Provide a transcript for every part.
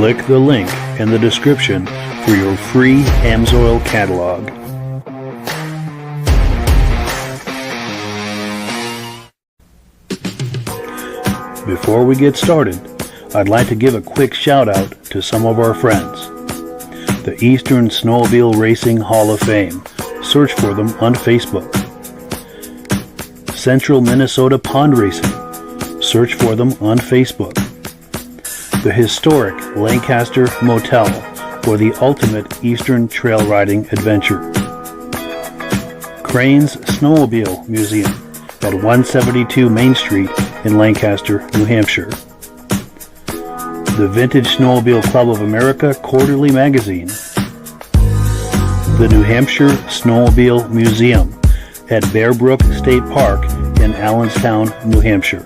click the link in the description for your free Amsoil catalog. Before we get started, I'd like to give a quick shout out to some of our friends. The Eastern Snowmobile Racing Hall of Fame. Search for them on Facebook. Central Minnesota Pond Racing. Search for them on Facebook. The historic Lancaster Motel for the ultimate Eastern trail riding adventure. Crane's Snowmobile Museum at 172 Main Street in Lancaster, New Hampshire. The Vintage Snowmobile Club of America Quarterly Magazine. The New Hampshire Snowmobile Museum at Bear Brook State Park in Allenstown, New Hampshire.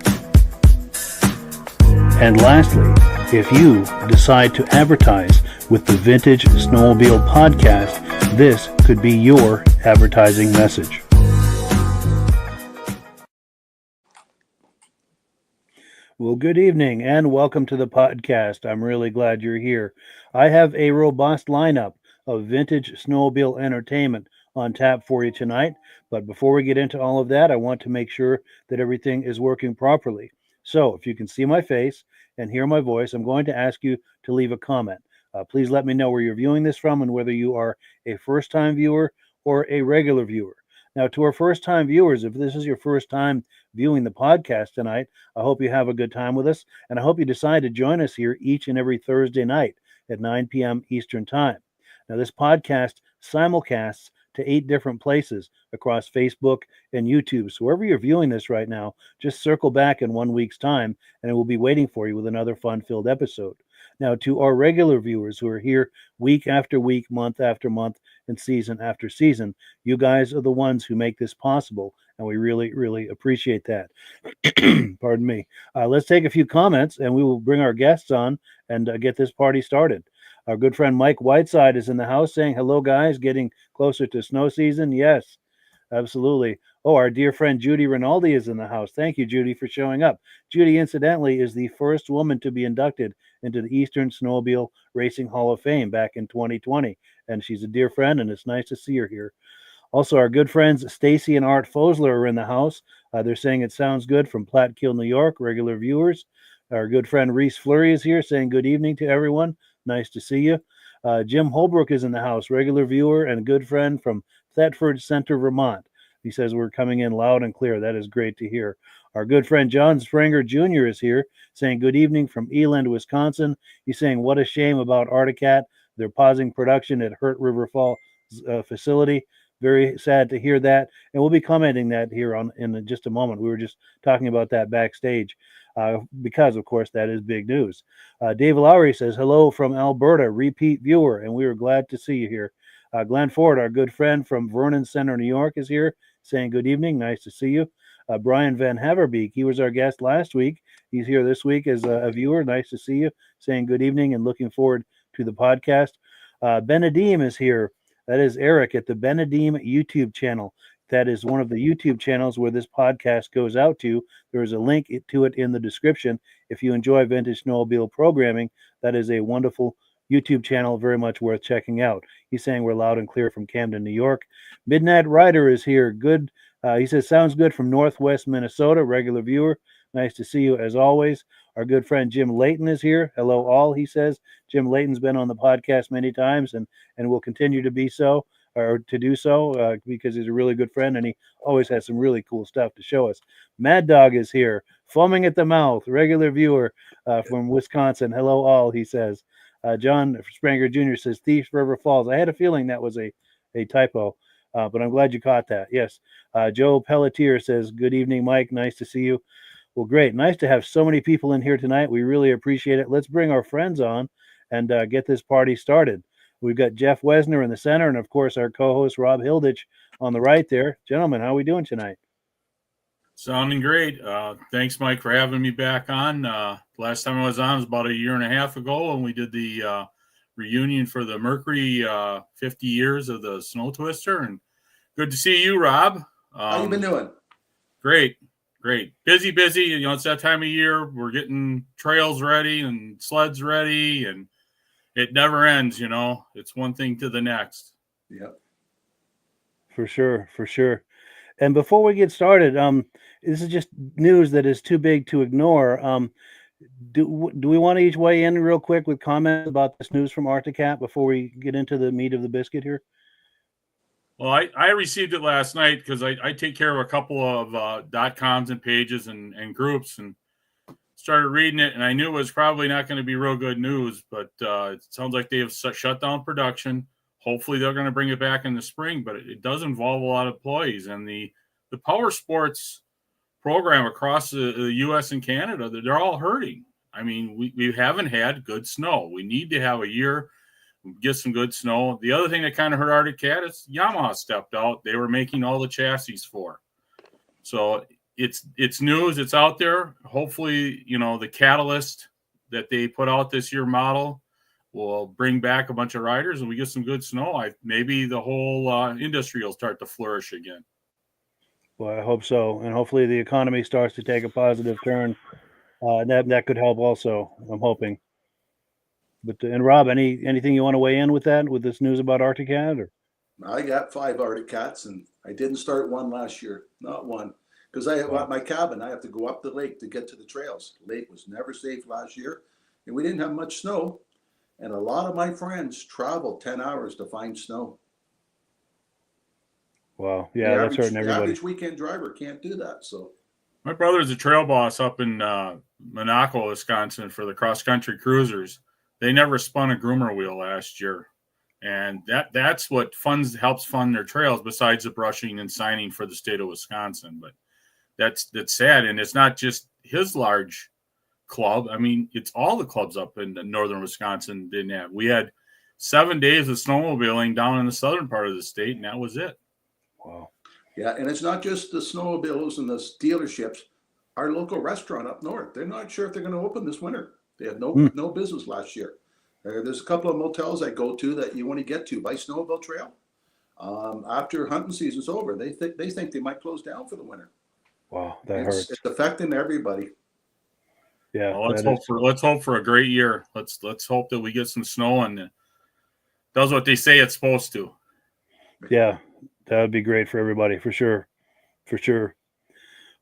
And lastly, if you decide to advertise with the Vintage Snowmobile Podcast, this could be your advertising message. Well, good evening and welcome to the podcast. I'm really glad you're here. I have a robust lineup of vintage snowmobile entertainment on tap for you tonight. But before we get into all of that, I want to make sure that everything is working properly. So if you can see my face and hear my voice, I'm going to ask you to leave a comment. Please let me know where you're viewing this from and whether you are a first-time viewer or a regular viewer. Now, to our first-time viewers, if this is your first time viewing the podcast tonight, I hope you have a good time with us, and I hope you decide to join us here each and every Thursday night at 9 p.m. Eastern Time. Now, this podcast simulcasts to 8 different places across Facebook and YouTube. So wherever you're viewing this right now, just circle back in 1 week's time, and we'll be waiting for you with another fun-filled episode. Now, to our regular viewers who are here week after week, month after month, and season after season, you guys are the ones who make this possible, and we really, really appreciate that. Pardon me. Let's take a few comments, and we will bring our guests on and get this party started. Our good friend Mike Whiteside is in the house saying, hello, guys, getting closer to snow season. Yes, absolutely. Oh, our dear friend Judy Rinaldi is in the house. Thank you, Judy, for showing up. Judy, incidentally, is the first woman to be inducted into the Eastern Snowmobile Racing Hall of Fame back in 2020. And she's a dear friend, and it's nice to see her here. Also, our good friends Stacy and Art Fosler are in the house. They're saying it sounds good from Plattekill, New York, regular viewers. Our good friend Reese Fleury is here saying good evening to everyone. Nice to see you. Jim Holbrook is in the house, regular viewer and good friend from Thetford Center, Vermont. He says we're coming in loud and clear. That is great to hear. Our good friend John Springer Jr. is here saying good evening from Eland, Wisconsin. He's saying what a shame about Articat. They're pausing production at Hurt River Falls facility. Very sad to hear that. And we'll be commenting that here in just a moment. We were just talking about that backstage because, of course, that is big news. Dave Lowry says, hello from Alberta, repeat viewer, and we are glad to see you here. Glenn Ford, our good friend from Vernon Center, New York, is here saying good evening. Nice to see you. Brian Van Haverbeek, he was our guest last week. He's here this week as a viewer. Nice to see you. Saying good evening and looking forward to the podcast. Benedim is here. That is Eric at the Benedim YouTube channel. That is one of the YouTube channels where this podcast goes out to. There is a link to it in the description. If you enjoy vintage snowmobile programming, that is a wonderful YouTube channel, very much worth checking out. He's saying we're loud and clear from Camden, New York. Midnight Rider is here. Good. He says, sounds good from Northwest Minnesota, regular viewer. Nice to see you as always. Our good friend Jim Layton is here. Hello, all, he says. Jim Layton's been on the podcast many times and will continue to be so, or to do so, because he's a really good friend and he always has some really cool stuff to show us. Mad Dog is here, foaming at the mouth, regular viewer from Wisconsin. Hello, all, he says. John Spranger Jr. says, Thief River Falls. I had a feeling that was a typo, but I'm glad you caught that. Yes. Joe Pelletier says, good evening, Mike. Nice to see you. Well, great. Nice to have so many people in here tonight. We really appreciate it. Let's bring our friends on and get this party started. We've got Jeff Wesner in the center and, of course, our co-host Rob Hilditch on the right there. Gentlemen, how are we doing tonight? Sounding great. Thanks, Mike, for having me back on. Last time I was on was about a year and a half ago, and we did the reunion for the Mercury 50 years of the Snow Twister. And good to see you, Rob. How you been doing? Great. Busy. You know, it's that time of year. We're getting trails ready and sleds ready and it never ends, It's one thing to the next. Yep. For sure, for sure. And before we get started, this is just news that is too big to ignore. Do we want to each weigh in real quick with comments about this news from Arcticat before we get into the meat of the biscuit here? Well, I received it last night because I take care of a couple of .coms and pages and groups, and started reading it, and I knew it was probably not going to be real good news, but it sounds like they have shut down production. Hopefully they're going to bring it back in the spring, but it does involve a lot of employees, and the power sports program across the U.S. and Canada, they're all hurting. I mean, we haven't had good snow. We need to have a year, get some good snow. The other thing that kind of hurt Arcticat is Yamaha stepped out. They were making all the chassis for. So it's news. It's out there. Hopefully, the catalyst that they put out this year model will bring back a bunch of riders and we get some good snow. Maybe the whole industry will start to flourish again. Well, I hope so. And hopefully the economy starts to take a positive turn. That could help also, I'm hoping. But and Rob, anything you want to weigh in with this news about Arcticat? Or? I got 5 Arcticats, and I didn't start one last year, not one. Because I have my cabin, I have to go up the lake to get to the trails. The lake was never safe last year, and we didn't have much snow. And a lot of my friends traveled 10 hours to find snow. Wow, yeah, that's hurting everybody. The average weekend driver can't do that. So, my brother's a trail boss up in Monaco, Wisconsin, for the cross-country cruisers. They never spun a groomer wheel last year, and that's what helps fund their trails. Besides the brushing and signing for the state of Wisconsin, but that's sad, and it's not just his large club. I mean, it's all the clubs up in northern Wisconsin didn't have. We had 7 days of snowmobiling down in the southern part of the state, and that was it. Wow. Yeah, and it's not just the snowmobiles and the dealerships. Our local restaurant up north, they're not sure if they're going to open this winter. They had no business last year. There's a couple of motels I go to that you want to get to by Snowmobile Trail. After hunting season's over, they think they might close down for the winter. Wow, that hurts. It's affecting everybody. Yeah. Well, let's hope for a great year. Let's hope that we get some snow and it does what they say it's supposed to. Yeah, that would be great for everybody, for sure. For sure.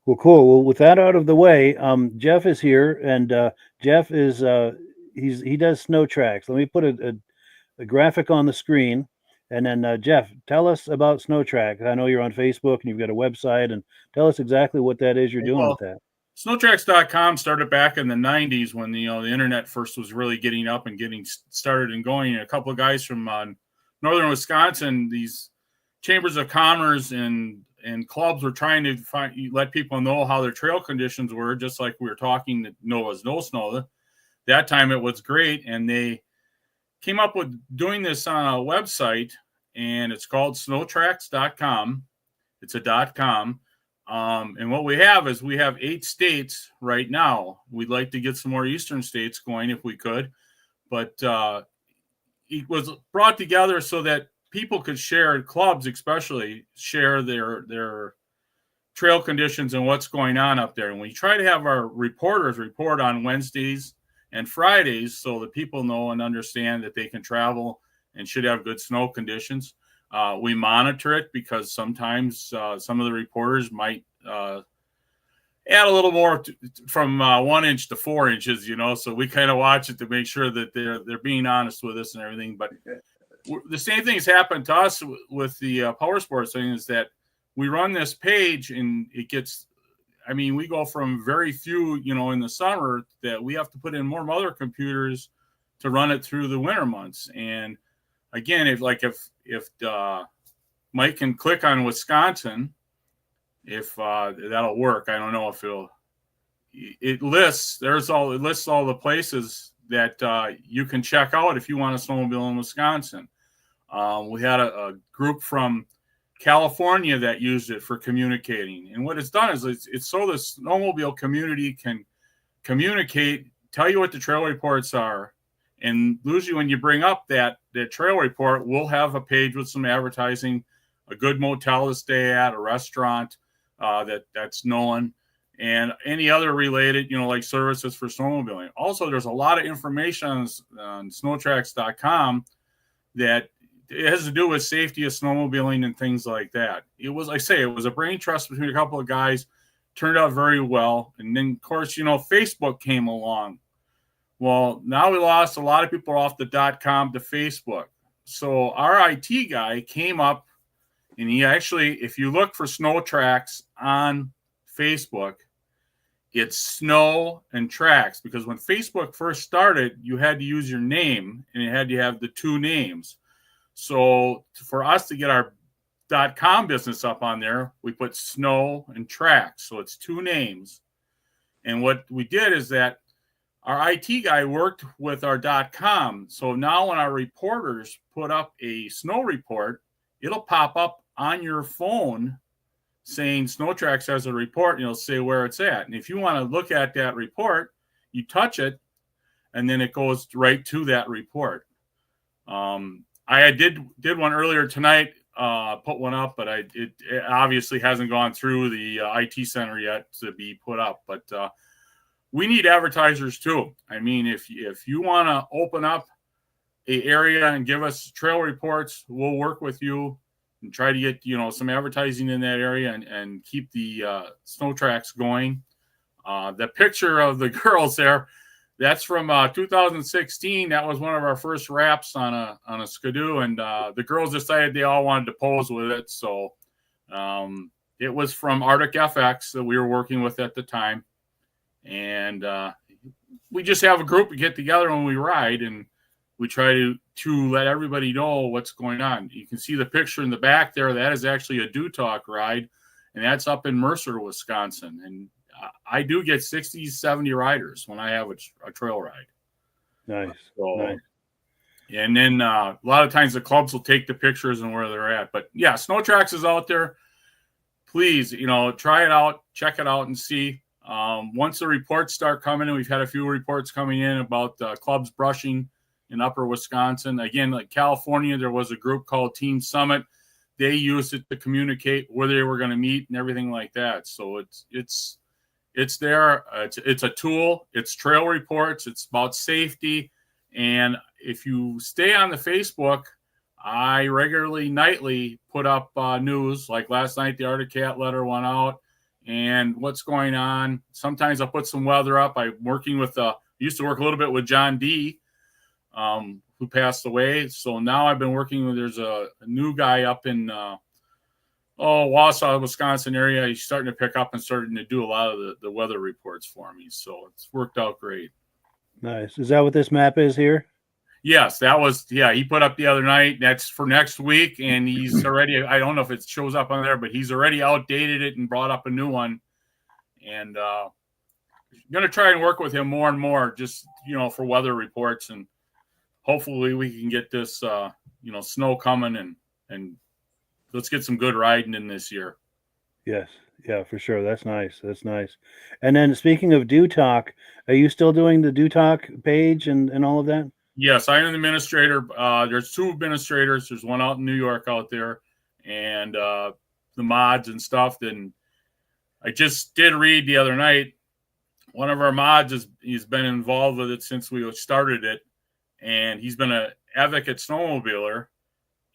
Well, cool. Well, with that out of the way, Jeff is here, and Jeff is he does snow tracks. Let me put a graphic on the screen, and then Jeff, tell us about snow tracks. I know you're on Facebook and you've got a website, and tell us exactly what that is you're doing with that. Snowtracks.com started back in the 90s when the internet first was really getting up and getting started and going. And a couple of guys from northern Wisconsin, these chambers of commerce and clubs were trying to let people know how their trail conditions were, just like we were talking that was no snow. That time it was great, and they came up with doing this on a website, and it's called snowtracks.com. It's a .com. And what we have 8 states right now. We'd like to get some more eastern states going if we could, but it was brought together so that people could share, clubs especially, share their trail conditions and what's going on up there. And we try to have our reporters report on Wednesdays and Fridays so that people know and understand that they can travel and should have good snow conditions. We monitor it because sometimes some of the reporters might add a little more from 1 inch to 4 inches, so we kind of watch it to make sure that they're being honest with us and everything. But the same thing has happened to us with the power sports thing, is that we run this page and it gets, we go from very few, in the summer that we have to put in more mother computers to run it through the winter months. And again, if Mike can click on Wisconsin, if that'll work. I don't know if it lists all the places that you can check out if you want to snowmobile in Wisconsin. We had a group from California that used it for communicating. And what it's done is it's so the snowmobile community can communicate, tell you what the trail reports are. And usually when you bring up that trail report, we'll have a page with some advertising, a good motel to stay at, a restaurant that's known. and any other related, like services for snowmobiling. Also, there's a lot of information on snowtracks.com that it has to do with safety of snowmobiling and things like that. It was, like I say, it was a brain trust between a couple of guys, turned out very well. And then, of course, Facebook came along. Well, now we lost a lot of people off the .com to Facebook. So our IT guy came up, and he actually, if you look for Snow Tracks on Facebook, it's Snow and Tracks, because when Facebook first started, you had to use your name, and it had to have the two names. So for us to get our .com business up on there, we put Snow and Tracks. So it's two names. And what we did is that our IT guy worked with our .com. So now when our reporters put up a snow report, it'll pop up on your phone saying Snow Tracks has a report, and it'll say where it's at. And if you want to look at that report, you touch it, and then it goes right to that report. I did one earlier tonight, put one up, but it obviously hasn't gone through the IT center yet to be put up. But we need advertisers too. I mean, if you want to open up an area and give us trail reports, we'll work with you and try to get some advertising in that area and keep the Snow Tracks going. The picture of the girls there, that's from 2016. That was one of our first wraps on a Skidoo, and the girls decided they all wanted to pose with it. So it was from Arctic FX that we were working with at the time, and we just have a group. We get together when we ride, and we try to let everybody know what's going on. You can see the picture in the back there. That is actually a Do Talk ride, and that's up in Mercer, Wisconsin, and I do get 60, 70 riders when I have a trail ride. Nice. So, nice. And then a lot of times the clubs will take the pictures and where they're at. But yeah, Snow Tracks is out there. Please, try it out, check it out, and see. Once the reports start coming in, we've had a few reports coming in about clubs brushing in upper Wisconsin. Again, like California, there was a group called Team Summit. They used it to communicate where they were going to meet and everything like that. So it's there. It's a tool. It's trail reports. It's about safety. And if you stay on the Facebook, I regularly, nightly put up news. Like last night, the Arctic Cat letter went out and what's going on. Sometimes I'll put some weather up. I'm working with, used to work a little bit with John D., who passed away. So now I've been working with, there's a new guy up in Wausau, Wisconsin area. He's starting to pick up and starting to do a lot of the weather reports for me. So it's worked out great. Nice. Is that what this map is here? Yes, he put up the other night. That's for next week. And he's already, I don't know if it shows up on there, but he's already outdated it and brought up a new one. And going to try and work with him more and more, just, for weather reports. And hopefully we can get this, snow coming and let's get some good riding in this year. Yes. Yeah, for sure. That's nice. That's nice. And then speaking of Do Talk, are you still doing the Do Talk page and all of that? Yes, I am the administrator. There's two administrators. There's one out in New York out there, and the mods and stuff. Then I just did read the other night. One of our mods he's been involved with it since we started it, and he's been an advocate snowmobiler.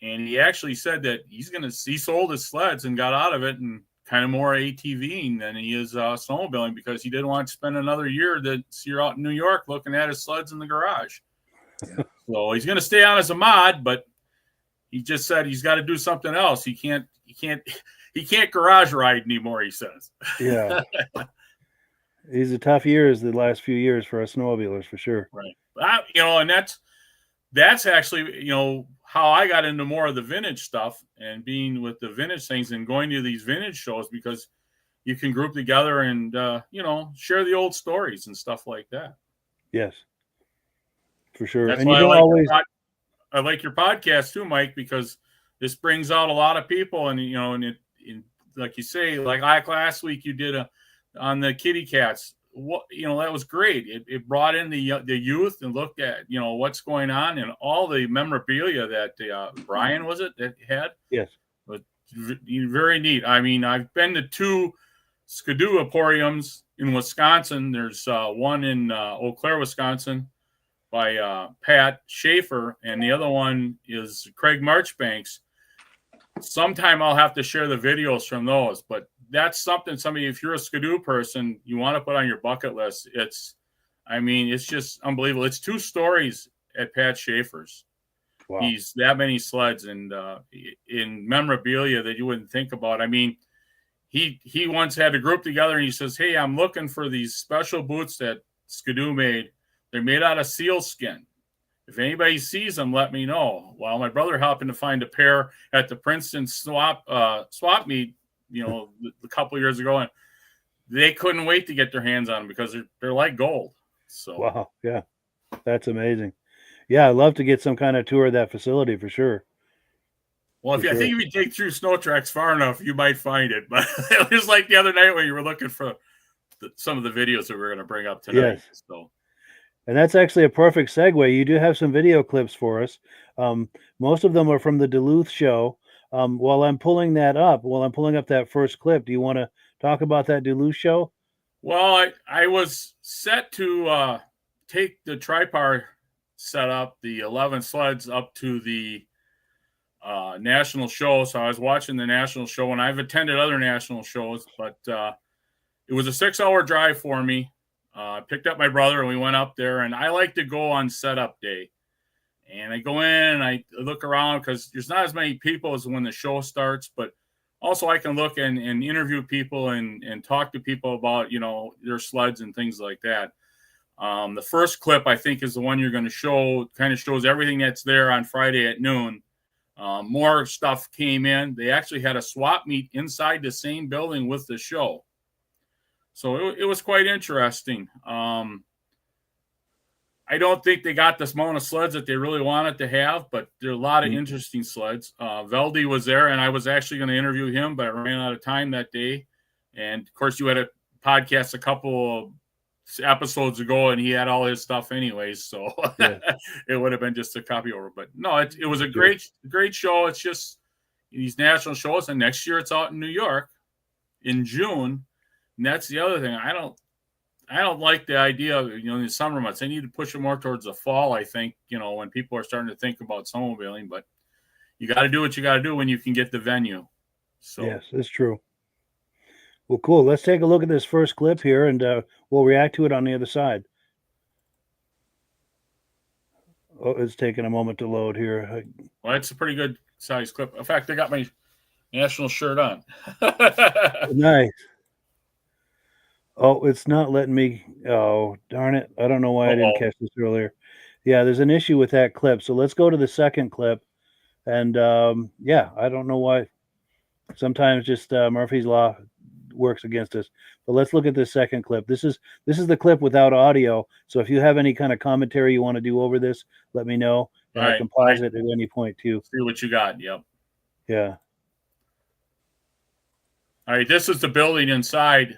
And he actually said that he sold his sleds and got out of it and kind of more ATVing than he is snowmobiling, because he didn't want to spend another year that's here out in New York looking at his sleds in the garage. Yeah. So he's going to stay on as a mod, but he just said he's got to do something else. He can't garage ride anymore, he says. Yeah. These are tough years, the last few years for us snowmobilers, for sure. Right. And that's actually, how I got into more of the vintage stuff and being with the vintage things and going to these vintage shows, because you can group together and, share the old stories and stuff like that. Yes, for sure. That's and why you don't always. I like your podcast too, Mike, because this brings out a lot of people. And, like you say, like last week you did on the kitty cats. That was great. It brought in the youth and looked at, what's going on and all the memorabilia that Brian, was it, that had? Yes. But very neat. I mean, I've been to two Skidoo Emporiums in Wisconsin. There's one in Eau Claire, Wisconsin, by Pat Schaefer, and the other one is Craig Marchbanks. Sometime I'll have to share the videos from those, but that's something if you're a Skidoo person, you want to put on your bucket list. It's just unbelievable. It's 2 stories at Pat Schaefer's. Wow. He's that many sleds and in memorabilia that you wouldn't think about. I mean, he once had a group together and he says, "Hey, I'm looking for these special boots that Skidoo made. They're made out of seal skin. If anybody sees them, let me know." Well, my brother happened to find a pair at the Princeton swap meet, a couple years ago, and they couldn't wait to get their hands on them because they're like gold. So wow, yeah, that's amazing. Yeah, I'd love to get some kind of tour of that facility for sure. Well, I think if you take through snow tracks far enough, you might find it. But it was like the other night when you were looking for some of the videos that we're going to bring up tonight. Yes. So. And that's actually a perfect segue. You do have some video clips for us. Most of them are from the Duluth show. While I'm pulling up that first clip, do you want to talk about that Duluth show? Well, I was set to take the tripod setup, the 11 sleds, up to the national show. So I was watching the national show, and I've attended other national shows, but it was a 6-hour drive for me. I picked up my brother and we went up there, and I like to go on setup day. And I go in and I look around because there's not as many people as when the show starts, but also I can look and interview people and talk to people about, their sleds and things like that. The first clip, I think, is the one you're going to show, kind of shows everything that's there on Friday at noon. More stuff came in. They actually had a swap meet inside the same building with the show. So it was quite interesting. I don't think they got this amount of sleds that they really wanted to have, but there are a lot of interesting sleds. Veldy was there, and I was actually going to interview him, but I ran out of time that day. And, of course, you had a podcast a couple of episodes ago, and he had all his stuff anyways, so yeah. It would have been just a copy over. But, no, it was a great show. It's just these national shows, and next year it's out in New York in June. And that's the other thing. I don't like the idea of, in the summer months. They need to push it more towards the fall, I think, when people are starting to think about snowmobiling. But you got to do what you got to do when you can get the venue. So yes, it's true. Well, cool. Let's take a look at this first clip here, and we'll react to it on the other side. Oh, it's taking a moment to load here. Well, it's a pretty good size clip. In fact, I got my national shirt on. Nice. Oh, it's not letting me. Oh, darn it. I don't know why I didn't catch this earlier. Yeah, there's an issue with that clip. So let's go to the second clip. And yeah, I don't know why. Sometimes just Murphy's Law works against us. But let's look at this second clip. This is the clip without audio. So if you have any kind of commentary you want to do over this, let me know. And I can pause it at any point too. See what you got. Yep. Yeah. All right. This is the building inside.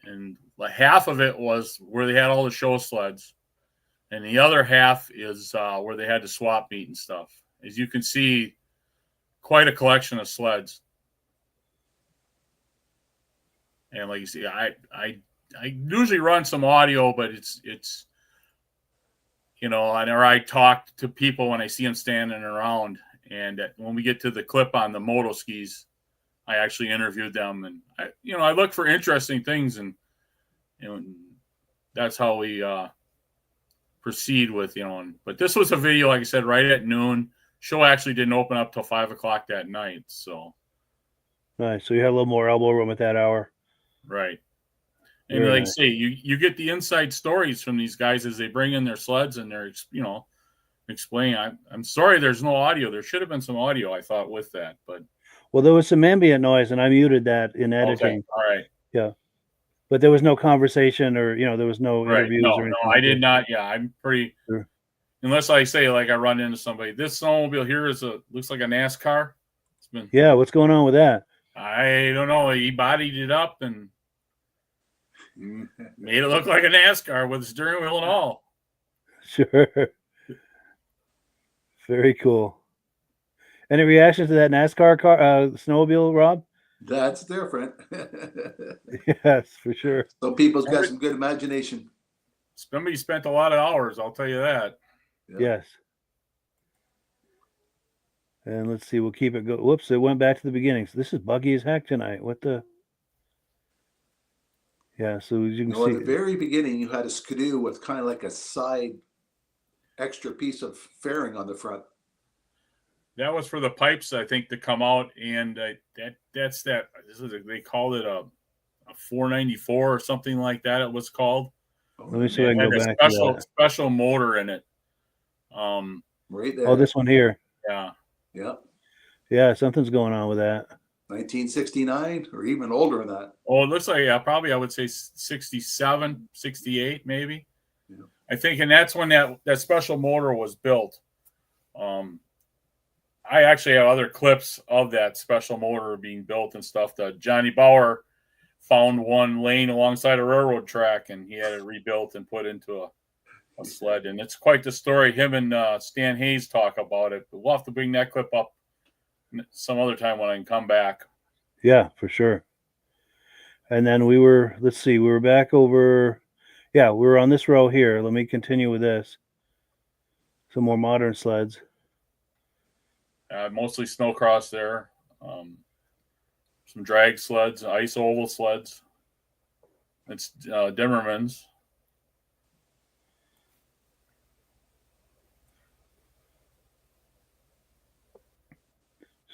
And like half of it was where they had all the show sleds, and the other half is where they had the swap meet and stuff. As you can see, quite a collection of sleds. And like you see, I usually run some audio, but it's or I talk to people when I see them standing around. And when we get to the clip on the moto skis, I actually interviewed them, and I look for interesting things, and that's how we proceed with But this was a video, like I said, right at noon. Show actually didn't open up till 5:00 that night. So nice. So you had a little more elbow room at that hour, right? And like I say, you get the inside stories from these guys as they bring in their sleds and they're explaining. I'm sorry, there's no audio. There should have been some audio, I thought, with that, but. Well, there was some ambient noise, and I muted that in editing. Okay. All right. Yeah. But there was no conversation or, there was no interviews or anything. No, I did not. Yeah, I'm pretty sure. Unless I say, like, I run into somebody. This snowmobile here looks like a NASCAR. Yeah, what's going on with that? I don't know. He bodied it up and made it look like a NASCAR with a steering wheel and all. Sure. Very cool. Any reaction to that NASCAR car, snowmobile, Rob? That's different. Yes, for sure. So people's got some good imagination. Somebody spent a lot of hours, I'll tell you that. Yeah. Yes. And let's see, we'll keep it go. Whoops, it went back to the beginning. So this is buggy as heck tonight. What the? Yeah, so as you can You know, at see, the very beginning, you had a skidoo with kind of like a side extra piece of fairing on the front. That was for the pipes, I think, to come out, and that's that. They called it a 494 or something like that. It was called. let me see if I It can had go a back to that. special motor in it. Right there. Oh, this one here. Yeah. Yeah. Yeah, something's going on with that. 1969 or even older than that. Oh, it looks like, probably I would say 67, 68 maybe. Yeah. I think, and that's when that special motor was built. I actually have other clips of that special motor being built and stuff. That Johnny Bauer found one laying alongside a railroad track, and he had it rebuilt and put into a sled. And it's quite the story. Him and Stan Hayes talk about it. But we'll have to bring that clip up some other time when I can come back. Yeah, for sure. And then we were, let's see, we were back over, yeah, we were on this row here. Let me continue with this. Some more modern sleds. Mostly snowcross there. Some drag sleds, ice oval sleds. It's Dimmermans.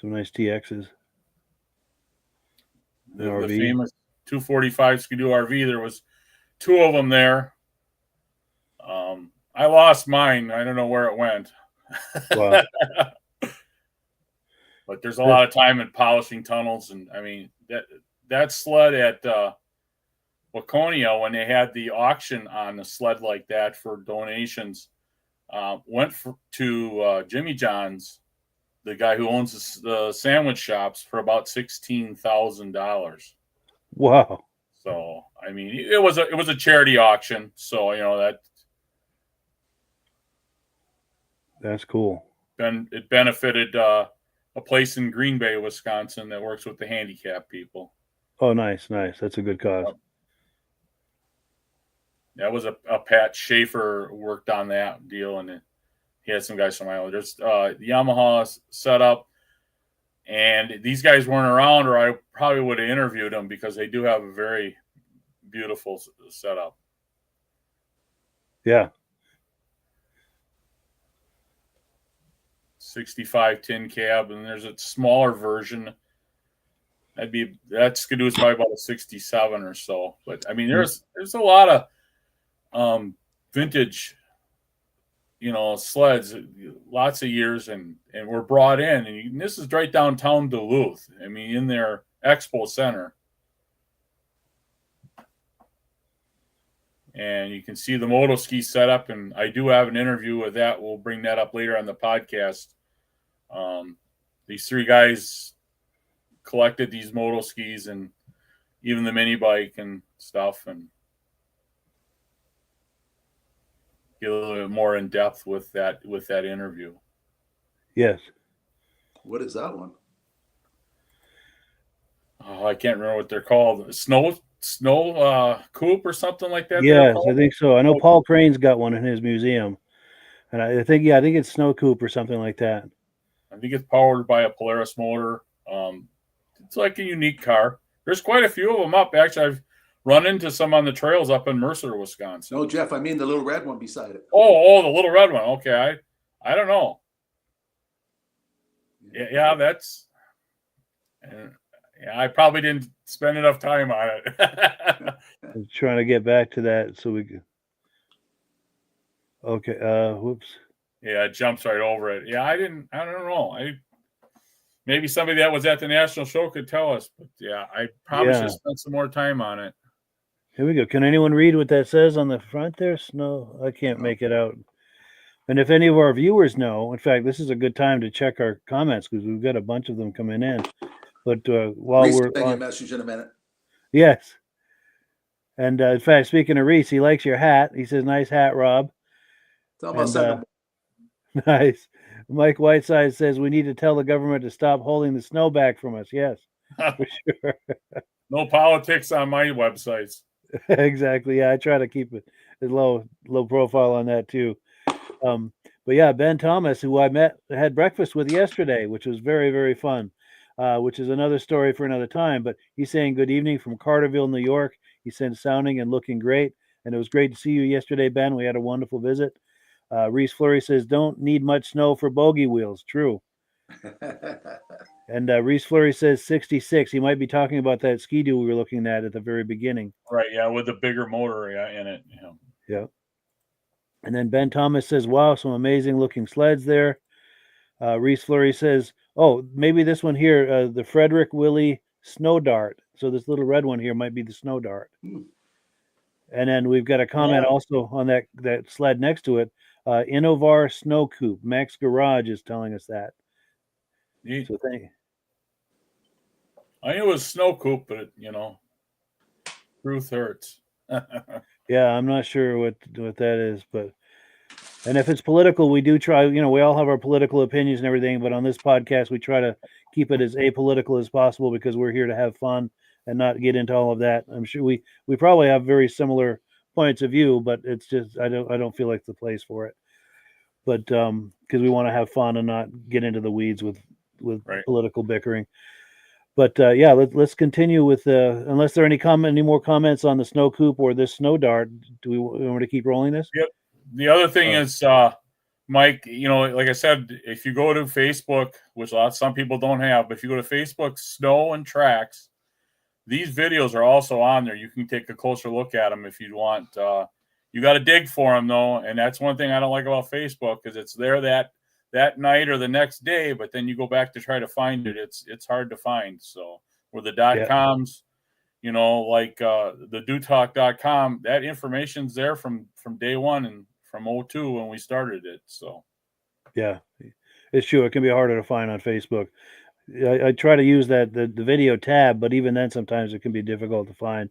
Some nice TXs. The famous 245 Skidoo RV. There was two of them there. I lost mine. I don't know where it went. Wow. But there's a lot of time in polishing tunnels, and I mean that sled at Waconia, when they had the auction on a sled like that for donations, went to Jimmy John's, the guy who owns the sandwich shops, for about $16,000. Wow. So I mean, it was a charity auction, so you know that's cool. It benefited a place in Green Bay, Wisconsin, that works with the handicapped people. Oh, nice. That's a good cause. That was a Pat Schaefer worked on that deal, and he had some guys from Iowa. There's Yamaha setup, and these guys weren't around, or I probably would have interviewed them, because they do have a very beautiful setup. Yeah. 65 tin cab, and there's a smaller version. That Skidoo is probably about a 67 or so. But I mean, there's a lot of vintage, sleds, lots of years, and were brought in. And this is right downtown Duluth. I mean, in their expo center. And you can see the Moto ski setup, and I do have an interview with that. We'll bring that up later on the podcast. These three guys collected these Moto skis and even the mini bike and stuff, and get a little bit more in depth with that interview. Yes. What is that one? Oh, I can't remember what they're called. Snow Coupe or something like that. Yes, I think so. I know Paul Crane's got one in his museum, and I think it's Snow Coupe or something like that. I think it's powered by a Polaris motor. It's like a unique car. There's quite a few of them up. Actually, I've run into some on the trails up in Mercer, Wisconsin. No, Jeff, I mean the little red one beside it. Oh, the little red one. Okay, I don't know. Yeah, that's. I probably didn't spend enough time on it. I'm trying to get back to that so we can. Okay. Whoops. Yeah, it jumps right over it. Yeah, I don't know. Maybe somebody that was at the national show could tell us, but yeah, I probably should spend some more time on it. Here we go. Can anyone read what that says on the front there? Snow. I can't make it out. And if any of our viewers know, in fact, this is a good time to check our comments, because we've got a bunch of them coming in. But while Reese we're on a message in a minute. Yes. And in fact, speaking of Reese, he likes your hat. He says, "Nice hat, Rob." Nice. Mike Whiteside says we need to tell the government to stop holding the snow back from us. Yes. For sure. No politics on my websites. Exactly. Yeah, I try to keep it as low profile on that too. But yeah, Ben Thomas, who I had breakfast with yesterday, which was very, very fun. Which is another story for another time. But he's saying good evening from Carterville, New York. He said sounding and looking great, and it was great to see you yesterday, Ben. We had a wonderful visit. Reese Fleury says, "Don't need much snow for bogey wheels." True. And Reese Fleury says 66. He might be talking about that Ski-Doo we were looking at the very beginning. Right, yeah, with the bigger motor in it. Yeah. Yeah. And then Ben Thomas says, "Wow, some amazing looking sleds there." Reese Fleury says, "Oh, maybe this one here, the Frederick Willie Snow Dart. So this little red one here might be the Snow Dart." And then we've got a comment also on that sled next to it. Innovar Snow Coupe. Max Garage is telling us that. So I knew it was Snow Coupe, but truth hurts. Yeah, I'm not sure what that is, but and if it's political, we do try. We all have our political opinions and everything, but on this podcast, we try to keep it as apolitical as possible because we're here to have fun and not get into all of that. I'm sure we probably have very similar points of view, but it's just I don't feel like the place for it. But because we want to have fun and not get into the weeds with right. political bickering. But yeah, let's continue with unless there are any more comments on the Snow Coupe or this Snow Dart. Do we want to keep rolling this? Yep. The other thing is, Mike, like I said, if you go to Facebook, which some people don't have, but if you go to Facebook Snow and Tracks, these videos are also on there. You can take a closer look at them if you want. You got to dig for them, though, and that's one thing I don't like about Facebook because it's there that night or the next day, but then you go back to try to find it. It's hard to find. So where the .coms, like the dotalk.com, that information's there from day one and from 2002 when we started it. So yeah, it's true. It can be harder to find on Facebook. I try to use the video tab, but even then sometimes it can be difficult to find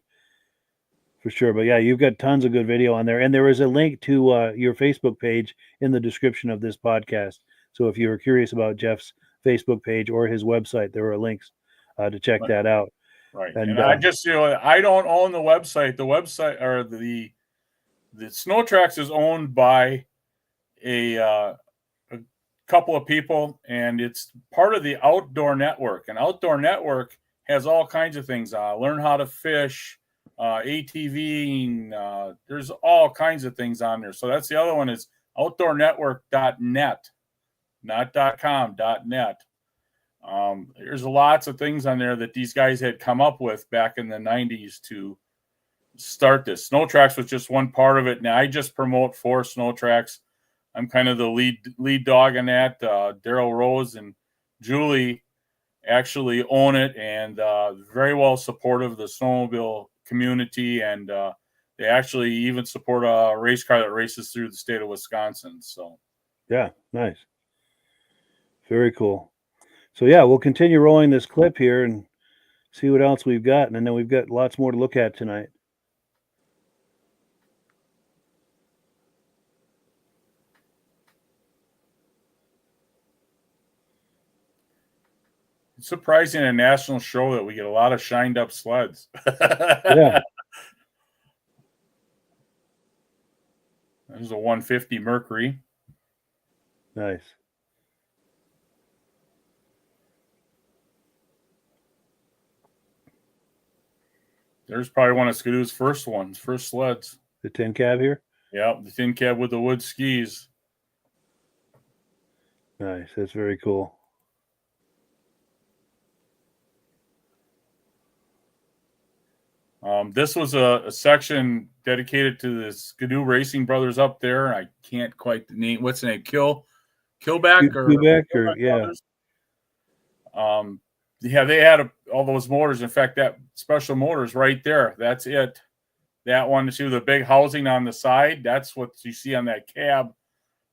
for sure. But yeah, you've got tons of good video on there, and there is a link to your Facebook page in the description of this podcast. So if you're curious about Jeff's Facebook page or his website, there are links to check that out. Right. And I just, I don't own the website. The website or the Snow Tracks is owned by a couple of people, and it's part of the Outdoor Network. And Outdoor Network has all kinds of things. Learn how to fish, ATVing. There's all kinds of things on there. So that's the other one is outdoornetwork.net, not .com, .net. There's lots of things on there that these guys had come up with back in the 90s to start this. Snow Tracks was just one part of it. Now I just promote for Snow Tracks. I'm kind of the lead dog in that. Daryl Rose and Julie actually own it and very well supportive of the snowmobile community. And they actually even support a race car that races through the state of Wisconsin. So, yeah, nice. Very cool. So, yeah, we'll continue rolling this clip here and see what else we've got. And then we've got lots more to look at tonight. It's surprising at a national show that we get a lot of shined up sleds. Yeah. There's a 150 Mercury. Nice. There's probably one of Skidoo's first sleds. The tin cab here? Yeah, the tin cab with the wood skis. Nice. That's very cool. This was a section dedicated to the Skidoo Racing Brothers up there. I can't quite name what's the name. Killback or yeah. Yeah, they had all those motors. In fact, that special motor is right there. That's it. That one too, the big housing on the side. That's what you see on that cab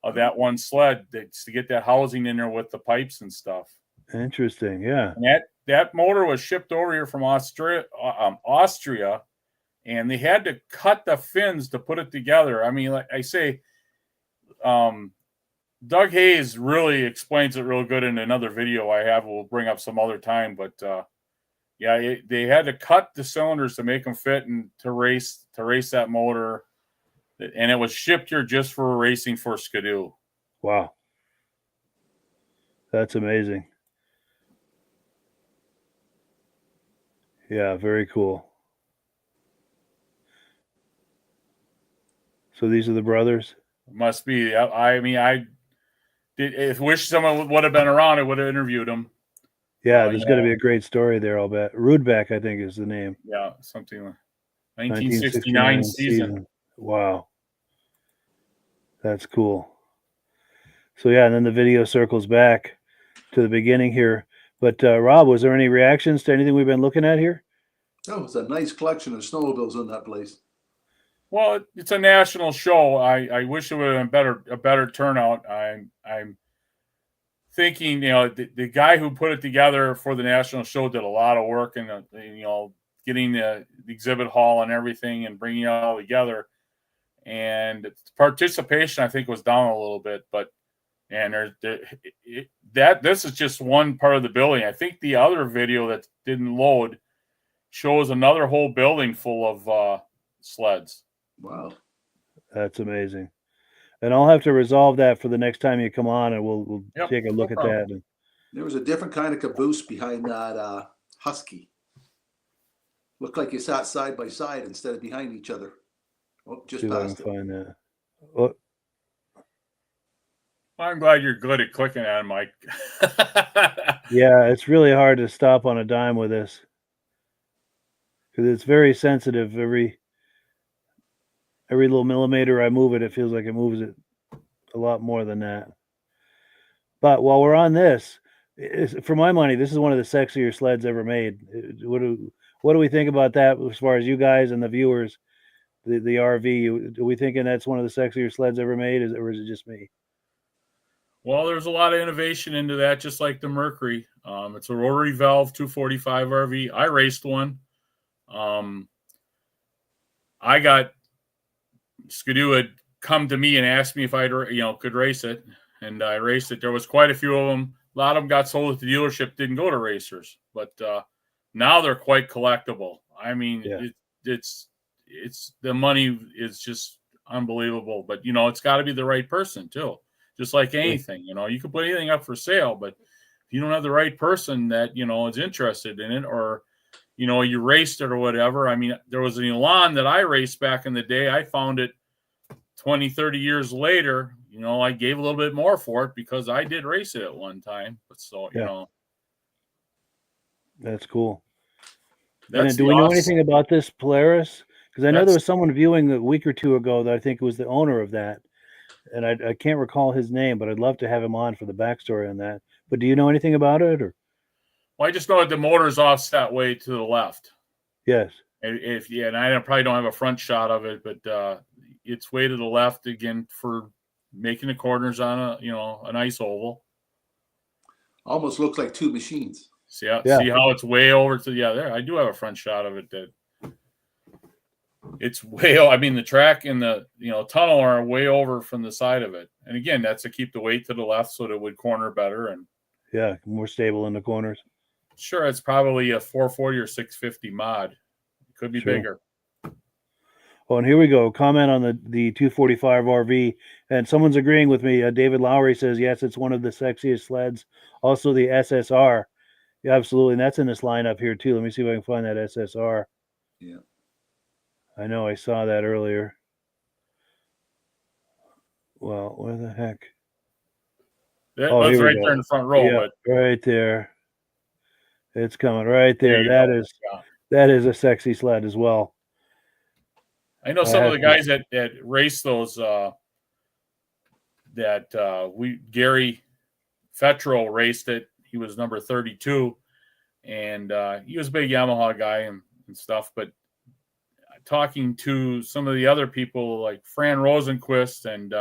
of that one sled. That's to get that housing in there with the pipes and stuff. Interesting. Yeah. And that motor was shipped over here from Austria, and they had to cut the fins to put it together. I mean, like I say, Doug Hayes really explains it real good in another video I have. We'll bring up some other time, but Yeah, they had to cut the cylinders to make them fit and to race that motor, and it was shipped here just for racing for Skidoo. Wow, that's amazing. Yeah, very cool. So these are the brothers? Must be. I mean, I wish someone would have been around. I would have interviewed them. Yeah, there's going to be a great story there, I'll bet. Rudbeck, I think, is the name. Yeah, something like 1969 season. Wow. That's cool. So, yeah, and then the video circles back to the beginning here. But, Rob, was there any reactions to anything we've been looking at here? Oh, it's a nice collection of snowmobiles in that place. Well, it's a national show. I wish it would have been a better turnout. I'm thinking, the guy who put it together for the national show did a lot of work in getting the exhibit hall and everything and bringing it all together. And participation, I think, was down a little bit, but this is just one part of the building. I think the other video that didn't load shows another whole building full of sleds. Wow, that's amazing. And I'll have to resolve that for the next time you come on, and we'll take a look at that. And there was a different kind of caboose behind that Husky. Looked like you sat side by side instead of behind each other. Oh, just past it. Find that. Oh. I'm glad you're good at clicking on it, Mike. Yeah, it's really hard to stop on a dime with this because it's very sensitive. Every little millimeter I move it, it feels like it moves it a lot more than that. But while we're on this, for my money, this is one of the sexier sleds ever made. What do we think about that as far as you guys and the viewers? The RV, are we thinking that's one of the sexier sleds ever made, or is it just me? Well, there's a lot of innovation into that, just like the Mercury. It's a rotary valve 245 RV. I raced one. Skidoo had come to me and asked me if I could race it, and I raced it. There was quite a few of them. A lot of them got sold at the dealership, didn't go to racers, but now they're quite collectible. I mean, it's the money is just unbelievable, but it's got to be the right person too. Just like anything, you can put anything up for sale, but if you don't have the right person that is interested in it, or you raced it or whatever. I mean, there was an Elan that I raced back in the day. I found it 20, 30 years later. I gave a little bit more for it because I did race it at one time. But that's cool. That's do we know anything about this Polaris? Because I know there was someone viewing a week or two ago that I think was the owner of that. And I can't recall his name, but I'd love to have him on for the backstory on that. But do you know anything about it? Or? Well, I just know that the motor's offset way to the left. Yes. And I probably don't have a front shot of it, but it's way to the left again for making the corners on a nice oval. Almost looks like two machines. See how it's way over to there. I do have a front shot of it that it's way. I mean, the track and the tunnel are way over from the side of it, and again, that's to keep the weight to the left so that it would corner better and more stable in the corners. Sure, it's probably a 440 or 650 mod. It could be bigger. Oh, and here we go. Comment on the 245 RV, and someone's agreeing with me. David Lowry says yes, it's one of the sexiest sleds. Also, the SSR. Yeah, absolutely, and that's in this lineup here too. Let me see if I can find that SSR. Yeah. I know I saw that earlier. Well, where the heck? That's right there in the front row. Yeah, but right there. It's coming right there. That is a sexy sled as well. I know some of the guys that race those Gary Fetro raced it. He was number 32, and he was a big Yamaha guy and stuff, but talking to some of the other people like Fran Rosenquist and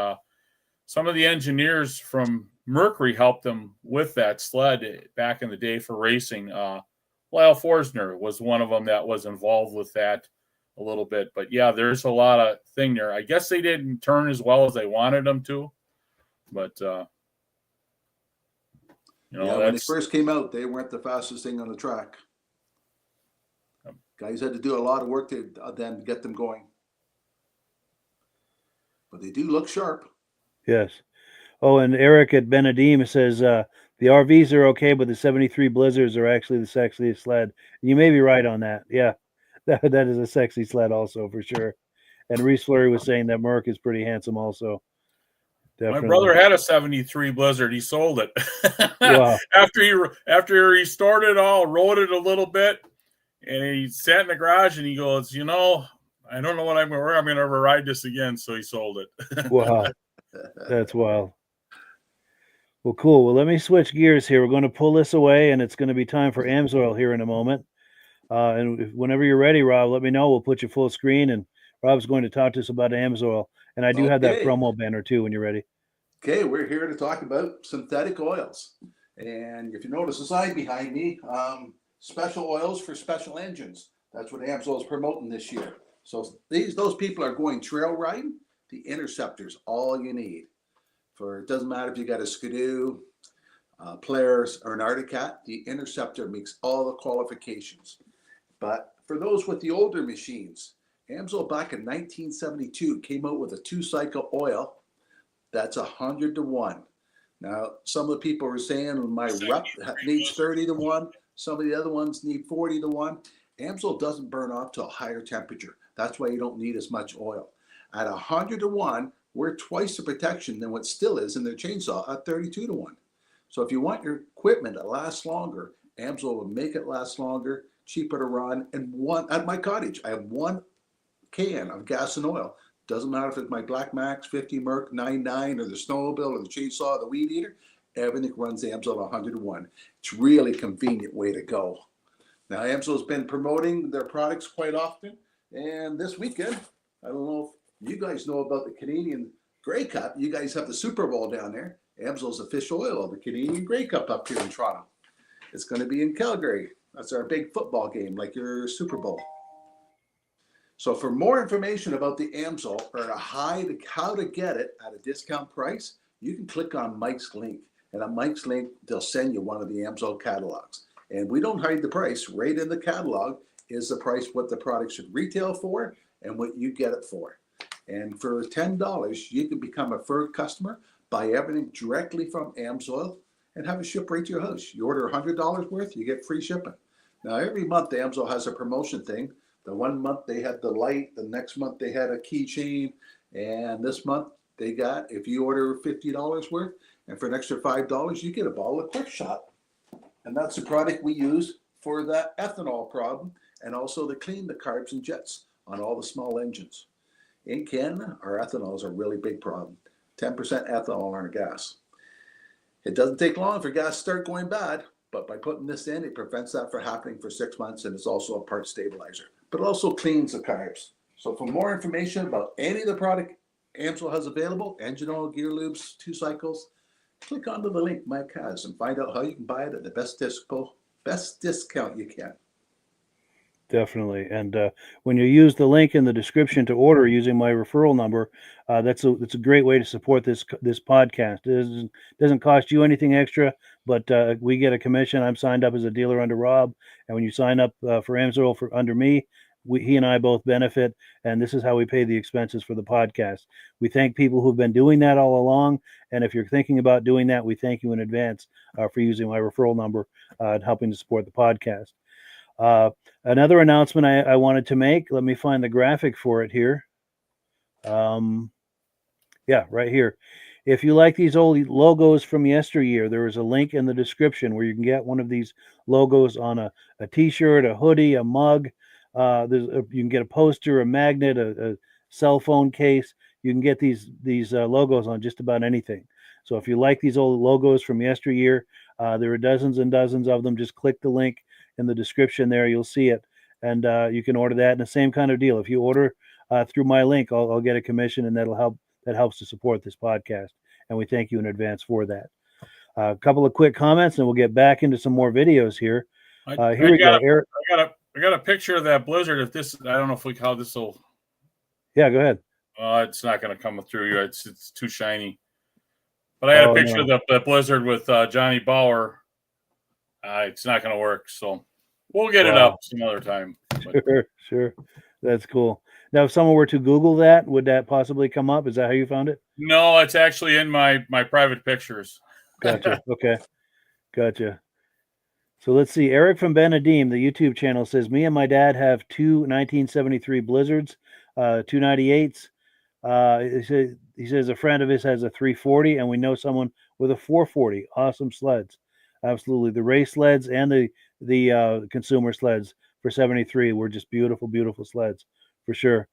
some of the engineers from Mercury helped them with that sled back in the day for racing. Lyle Forsner was one of them that was involved with that a little bit. But yeah, there's a lot of thing there. I guess they didn't turn as well as they wanted them to. But, when they first came out, they weren't the fastest thing on the track. Guys had to do a lot of work to then get them going. But they do look sharp. Yes. Oh, and Eric at Benedim says the RVs are okay, but the 73 Blizzards are actually the sexiest sled. You may be right on that. Yeah, that is a sexy sled also for sure. And Reese Fleury was saying that Merc is pretty handsome also. Definitely. My brother had a 73 Blizzard. He sold it. Wow. After he restored it all, rode it a little bit, and he sat in the garage and he goes, I don't know where I'm going to ever ride this again. So he sold it. Wow. That's wild. Well, cool. Well, let me switch gears here. We're going to pull this away, and it's going to be time for Amsoil here in a moment. And whenever you're ready, Rob, let me know. We'll put you full screen, and Rob's going to talk to us about Amsoil. And I do have that promo banner, too, when you're ready. Okay, we're here to talk about synthetic oils. And if you notice the sign behind me, special oils for special engines. That's what Amsoil is promoting this year. So those people are going trail riding. The Interceptor's all you need. It doesn't matter if you got a Skidoo, Polaris, or an Arctic Cat, the Interceptor meets all the qualifications. But for those with the older machines, Amsoil back in 1972 came out with a 2-cycle oil that's 100 to 1. Now, some of the people were saying my rep needs 30 to 1. Some of the other ones need 40 to 1. Amsoil doesn't burn off to a higher temperature. That's why you don't need as much oil. At 100 to 1, we're twice the protection than what still is in their chainsaw at 32 to 1. So if you want your equipment to last longer, Amsoil will make it last longer, cheaper to run. And at my cottage, I have 1 can of gas and oil. Doesn't matter if it's my Black Max, 50 Merc, 99, or the Snowmobile, or the chainsaw, or the Weed Eater. Everything runs Amsoil 100 to 1. It's really a convenient way to go. Now, Amsoil's been promoting their products quite often. And this weekend, I don't know if you guys know about the Canadian Grey Cup. You guys have the Super Bowl down there. Amsoil's the fish oil of the Canadian Grey Cup up here in Toronto. It's going to be in Calgary. That's our big football game, like your Super Bowl. So for more information about the Amsoil or how to get it at a discount price, you can click on Mike's link. And on Mike's link, they'll send you one of the Amsoil catalogs. And we don't hide the price. Right in the catalog is the price, what the product should retail for and what you get it for. And for $10, you can become a Fur customer, buy everything directly from Amsoil, and have it shipped right to your house. You order $100 worth, you get free shipping. Now, every month, Amsoil has a promotion thing. The one month they had the light, the next month they had a keychain, and this month they got, if you order $50 worth, and for an extra $5, you get a bottle of Quick Shot. And that's the product we use for the ethanol problem, and also to clean the carbs and jets on all the small engines. In Canada, our ethanol is a really big problem. 10% ethanol in our gas. It doesn't take long for gas to start going bad, but by putting this in, it prevents that from happening for 6 months, and it's also a part stabilizer. But it also cleans the carbs. So for more information about any of the product Amsoil has available, engine oil, gear lubes, 2 cycles, click onto the link Mike has and find out how you can buy it at the best discount you can. Definitely. And when you use the link in the description to order using my referral number, that's a great way to support this podcast. It doesn't cost you anything extra, but we get a commission. I'm signed up as a dealer under Rob, and when you sign up for Amsoil under me, he and I both benefit, and this is how we pay the expenses for the podcast. We thank people who've been doing that all along, and if you're thinking about doing that, we thank you in advance for using my referral number and helping to support the podcast. Another announcement I wanted to make, let me find the graphic for it here. Yeah, right here. If you like these old logos from yesteryear, there is a link in the description where you can get one of these logos on a t-shirt, a hoodie, a mug. You can get a poster, a magnet, a cell phone case. You can get these logos on just about anything. So if you like these old logos from yesteryear, there are dozens and dozens of them. Just click the link in the description there. You'll see it. And you can order that. And the same kind of deal. If you order through my link, I'll get a commission, and that helps to support this podcast. And we thank you in advance for that. A couple of quick comments, and we'll get back into some more videos here. Here we go, Eric. I got a picture of that Blizzard. I don't know how this will. Yeah, go ahead. It's not going to come through you. It's too shiny. But I had a picture of the Blizzard with Johnny Bauer. It's not going to work, so we'll get it up some other time. Sure. That's cool. Now, if someone were to Google that, would that possibly come up? Is that how you found it? No, it's actually in my private pictures. Gotcha. Okay. Gotcha. So let's see. Eric from Benedim, the YouTube channel, says, me and my dad have two 1973 Blizzards, 298s. He says a friend of his has a 340, and we know someone with a 440. Awesome sleds. Absolutely. The race sleds and the consumer sleds for 73 were just beautiful, beautiful sleds for sure.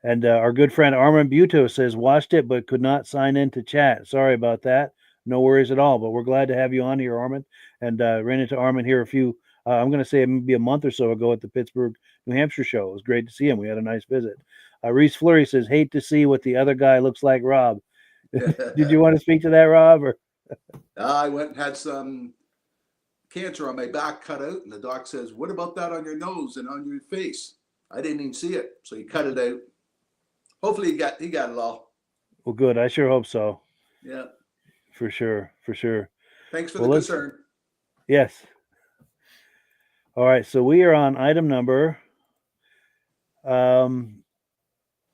And our good friend Armin Buto says, watched it but could not sign in to chat. Sorry about that. No worries at all. But we're glad to have you on here, Armin. And ran into Armin here I'm going to say maybe a month or so ago at the Pittsburgh, New Hampshire show. It was great to see him. We had a nice visit. Reese Fleury says, hate to see what the other guy looks like, Rob. Did you want to speak to that, Rob? Or? I went and had some cancer on my back cut out, and the doc says, what about that on your nose and on your face? I didn't even see it, so he cut it out. Hopefully he got it all. Well, good. I sure hope so. Yeah. For sure. Thanks for the concern. Yes. All right, so we are on item number 5.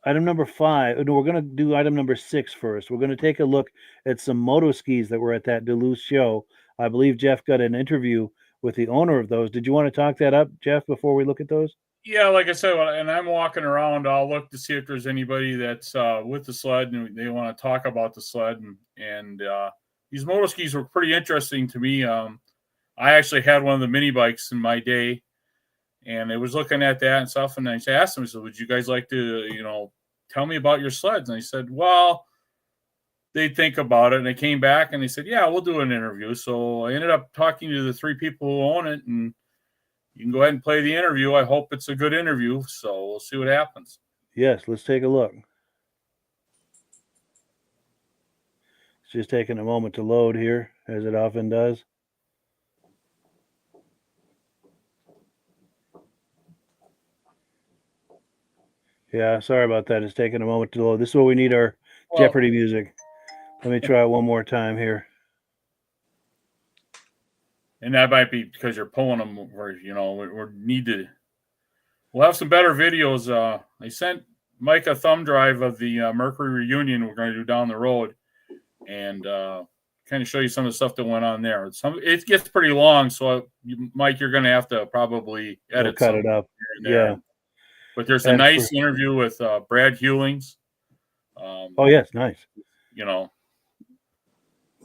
No, we're going to do item number 6 first. We're going to take a look at some moto skis that were at that Duluth show. I believe Jeff got an interview with the owner of those. Did you want to talk that up, Jeff, before we look at those? Yeah, like I said, and I'm walking around, I'll look to see if there's anybody that's with the sled and they want to talk about the sled. And these moto skis were pretty interesting to me. I actually had one of the mini bikes in my day, and I was looking at that and stuff. And I asked them, I said, would you guys like to, tell me about your sleds? And they said, well, they'd think about it. And they came back and they said, yeah, we'll do an interview. So I ended up talking to the 3 people who own it, and you can go ahead and play the interview. I hope it's a good interview. So we'll see what happens. Yes, let's take a look. It's just taking a moment to load here, as it often does. Yeah, sorry about that. It's taking a moment to load. This is where we need our Jeopardy music. Let me try it one more time here. And that might be because you're pulling them, or we'll have some better videos. I sent Mike a thumb drive of the Mercury reunion we're going to do down the road, and kind of show you some of the stuff that went on there. It gets pretty long, so Mike, you're going to have to probably edit. We'll cut it up. Yeah. But there's a nice interview with Brad Hewlings. Oh yes, nice.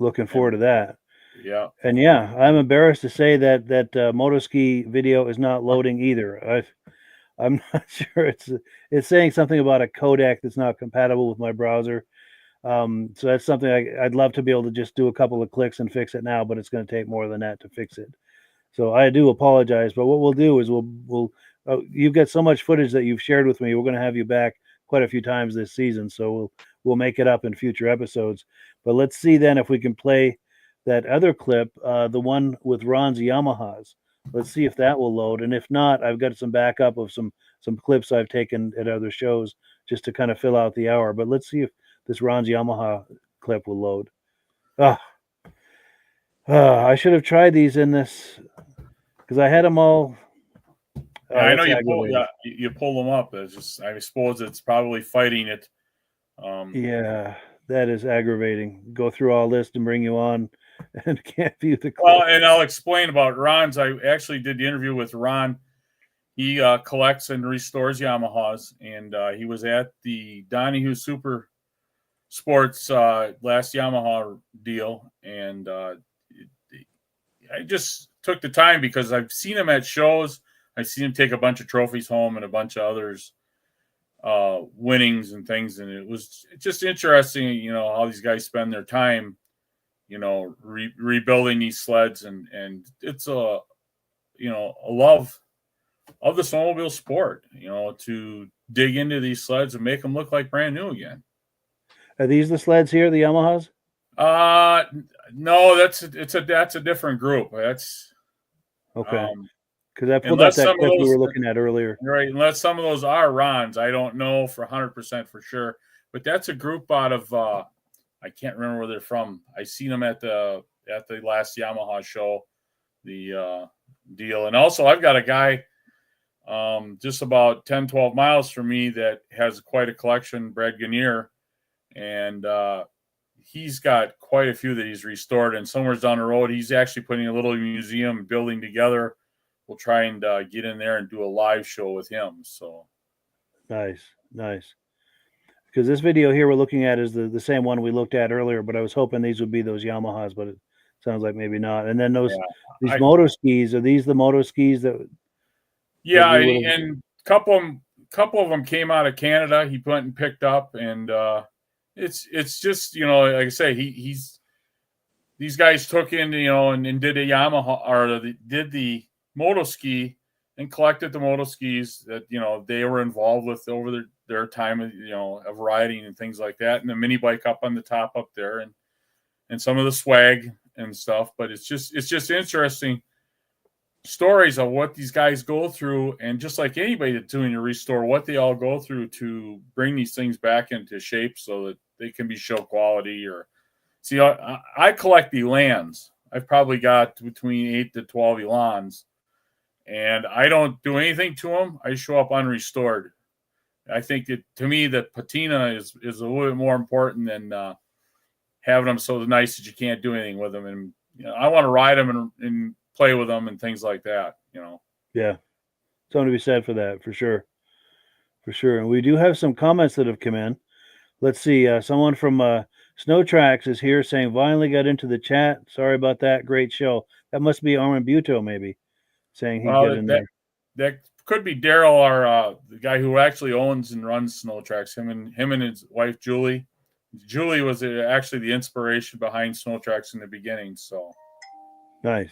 Looking forward to that. Yeah. And yeah, I'm embarrassed to say that motoski video is not loading either. I'm not sure. It's saying something about a codec that's not compatible with my browser. So that's something I'd love to be able to just do a couple of clicks and fix it now, but it's going to take more than that to fix it. So I do apologize. But what we'll do is you've got so much footage that you've shared with me. We're going to have you back quite a few times this season, so we'll make it up in future episodes. But let's see then if we can play that other clip, the one with Ron's Yamahas. Let's see if that will load. And if not, I've got some backup of some clips I've taken at other shows just to kind of fill out the hour. But let's see if this Ron's Yamaha clip will load. I should have tried these in this because I had them all. I know you pull them up. It's just, I suppose it's probably fighting it. Yeah, that is aggravating. Go through all this and bring you on and can't view the clip. Well, and I'll explain about Ron's. I actually did the interview with Ron. He collects and restores Yamahas, and he was at the Donahue Super Sports last Yamaha deal, and I just took the time because I've seen him at shows. I've seen him take a bunch of trophies home and a bunch of others winnings and things, and it was just interesting, how these guys spend their time, rebuilding these sleds, and it's a love of the snowmobile sport, to dig into these sleds and make them look like brand new again. Are these the sleds here, the Yamahas? No, that's a different group. That's okay. Because I pulled up that clip we were looking at earlier. Right, unless some of those are Ron's. I don't know for 100% for sure. But that's a group out of, I can't remember where they're from. I seen them at the last Yamaha show, the deal. And also I've got a guy just about 10, 12 miles from me that has quite a collection, Brad Gannier. And he's got quite a few that he's restored. And somewhere down the road, he's actually putting a little museum building together. We'll try and get in there and do a live show with him. So nice. Because this video here we're looking at is the same one we looked at earlier, but I was hoping these would be those Yamahas, but it sounds like maybe not. And then these moto skis, are these the moto skis that? Yeah, and a couple of them came out of Canada. He went and picked up, and it's just, like I say, these guys took in, and did a Yamaha, or did the moto ski and collected the moto skis that they were involved with over their time of riding and things like that, and the mini bike up on the top up there, and some of the swag and stuff. But it's just interesting stories of what these guys go through, and just like anybody that's doing a restore, what they all go through to bring these things back into shape so that they can be show quality. Or see, I collect the Elans. I've probably got between 8 to 12 Elans, and I don't do anything to them. I show up unrestored. I think that, to me, the patina is a little bit more important than having them so nice that you can't do anything with them. And I want to ride them and play with them and things like that. Yeah, something to be said for that, for sure. And we do have some comments that have come in. Let's see. Someone from Snow Tracks is here saying, finally got into the chat. Sorry about that. Great show. That must be Armin Buto, maybe, saying he'd get in there. That could be Daryl, our the guy who actually owns and runs Snow Tracks. Him and his wife Julie. Julie was actually the inspiration behind Snow Tracks in the beginning. So nice.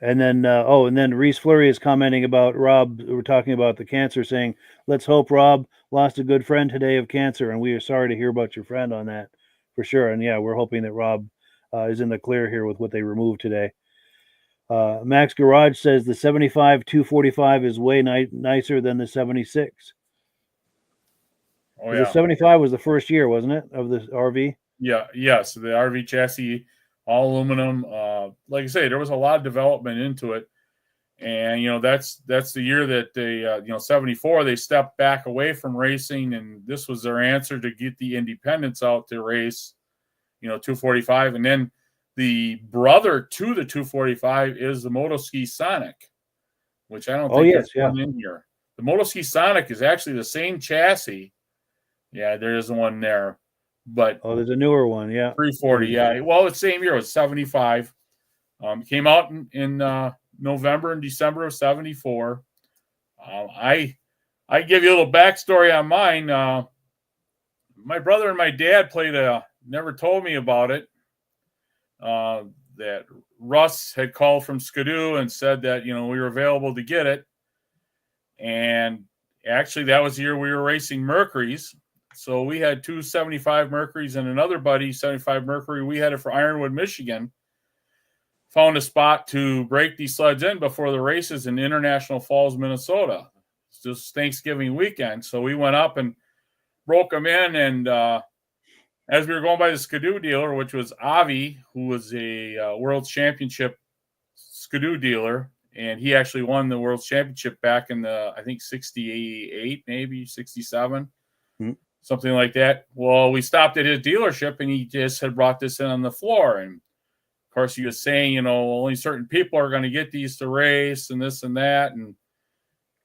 And then Reese Fleury is commenting about Rob. We're talking about the cancer, saying, "Let's hope Rob lost a good friend today of cancer, and we are sorry to hear about your friend on that, for sure." And yeah, we're hoping that Rob is in the clear here with what they removed today. Max Garage says the 75 245 is way nicer than the 76. Oh, yeah. The 75 was the first year, wasn't it, of the RV? Yeah, yes. The RV chassis, all aluminum. Like I say, there was a lot of development into it. And, that's the year that they, 74, they stepped back away from racing. And this was their answer to get the independents out to race, 245. And then the brother to the 245 is the Moto Ski Sonic, which I don't think is one in here. The Moto Ski Sonic is actually the same chassis. Yeah, there is one there. But there's a newer one, yeah. 340, yeah. Well, it's the same year. It was 75. Came out in November and December of 74. I give you a little backstory on mine. My brother and my dad never told me about it. That Russ had called from Skidoo and said that, we were available to get it. And actually, that was the year we were racing Mercuries. So we had 2 75 Mercuries and another buddy, 75 Mercury. We had it for Ironwood, Michigan. Found a spot to break these sleds in before the races in International Falls, Minnesota. It's just Thanksgiving weekend. So we went up and broke them in. And as we were going by the Skidoo dealer, which was Avi, who was a World Championship Skidoo dealer, and he actually won the World Championship back in I think 68, maybe 67. Something like that. Well, we stopped at his dealership, and he just had brought this in on the floor. And, of course, he was saying, only certain people are going to get these to race and this and that. And,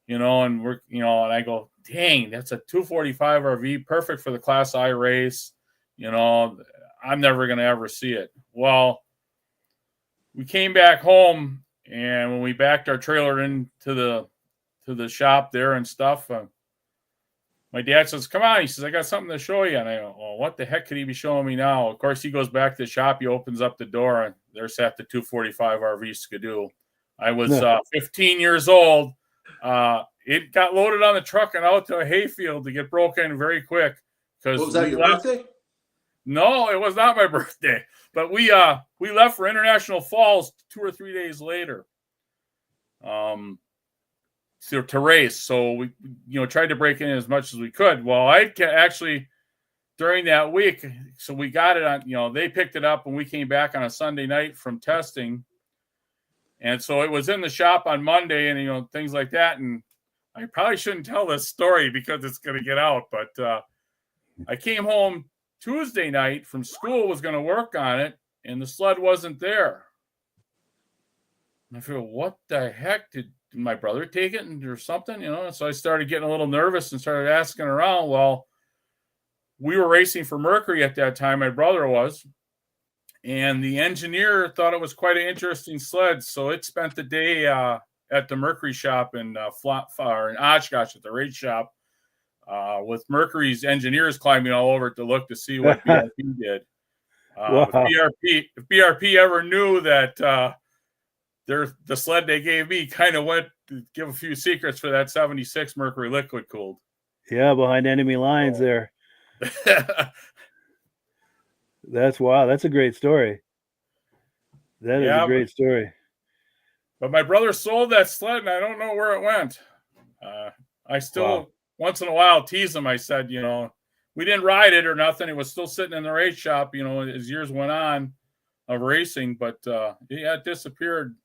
and we're, and I go, dang, that's a 245 RV, perfect for the Class I race. I'm never going to ever see it. Well, we came back home, and when we backed our trailer into the shop there and stuff, my dad says, "Come on." He says, "I got something to show you." And I go, "Well, what the heck could he be showing me now?" Of course, he goes back to the shop. He opens up the door, and there sat the 245 RV Skidoo. I was 15 years old. It got loaded on the truck and out to a hayfield to get broken very quick. Was that your birthday? No, it was not my birthday. But we left for International Falls 2 or 3 days later. To race. So we, tried to break in as much as we could. Well, I actually, during that week, so we got it on, they picked it up and we came back on a Sunday night from testing. And so it was in the shop on Monday and, things like that. And I probably shouldn't tell this story because it's going to get out. But I came home Tuesday night from school, was going to work on it, and the sled wasn't there. And I feel, what the heck? Did my brother take it or something? So I started getting a little nervous and started asking around. Well, we were racing for Mercury at that time, my brother was, and the engineer thought it was quite an interesting sled. So it spent the day at the Mercury shop in Oshkosh at the race shop with Mercury's engineers climbing all over it to look to see what BRP did. Wow. If BRP ever knew that the sled they gave me kind of went to give a few secrets for that 76 Mercury liquid cooled. Yeah, behind enemy lines there. That's wow. That's a great story. That is a great story. But my brother sold that sled, and I don't know where it went. I still, once in a while, tease him. I said, we didn't ride it or nothing. It was still sitting in the race shop, as years went on of racing. But, it disappeared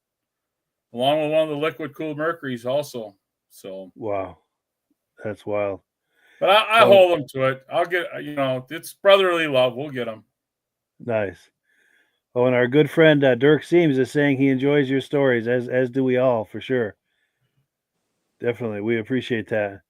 along with one of the liquid-cooled Mercuries also. So wow. That's wild. But I hold him to it. I'll get, it's brotherly love. We'll get him. Nice. Oh, and our good friend Dirk Seams is saying he enjoys your stories, as do we all, for sure. Definitely, we appreciate that.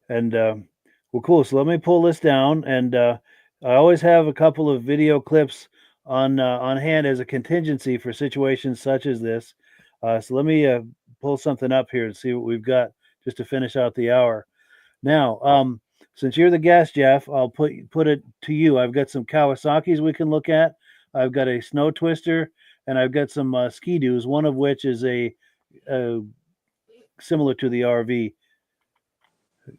And well, cool. So let me pull this down, and I always have a couple of video clips on hand as a contingency for situations such as this. So let me pull something up here and see what we've got just to finish out the hour. Now, since you're the guest, Jeff, I'll put it to you. I've got some Kawasaki's we can look at. I've got a Snow Twister, and I've got some Ski-Doos, one of which is a similar to the RV.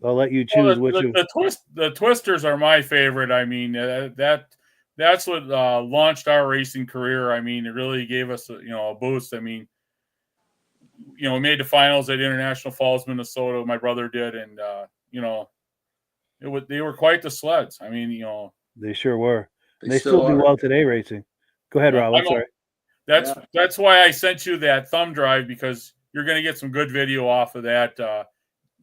I'll let you choose the Twisters are my favorite. I mean, that's what launched our racing career. I mean, it really gave us a boost. I mean, we made the finals at International Falls, Minnesota. My brother did, and they were quite the sleds. I mean, they sure were. They still do well today racing. Go ahead, Rob. I'm sorry. That's why I sent you that thumb drive, because you're going to get some good video off of that.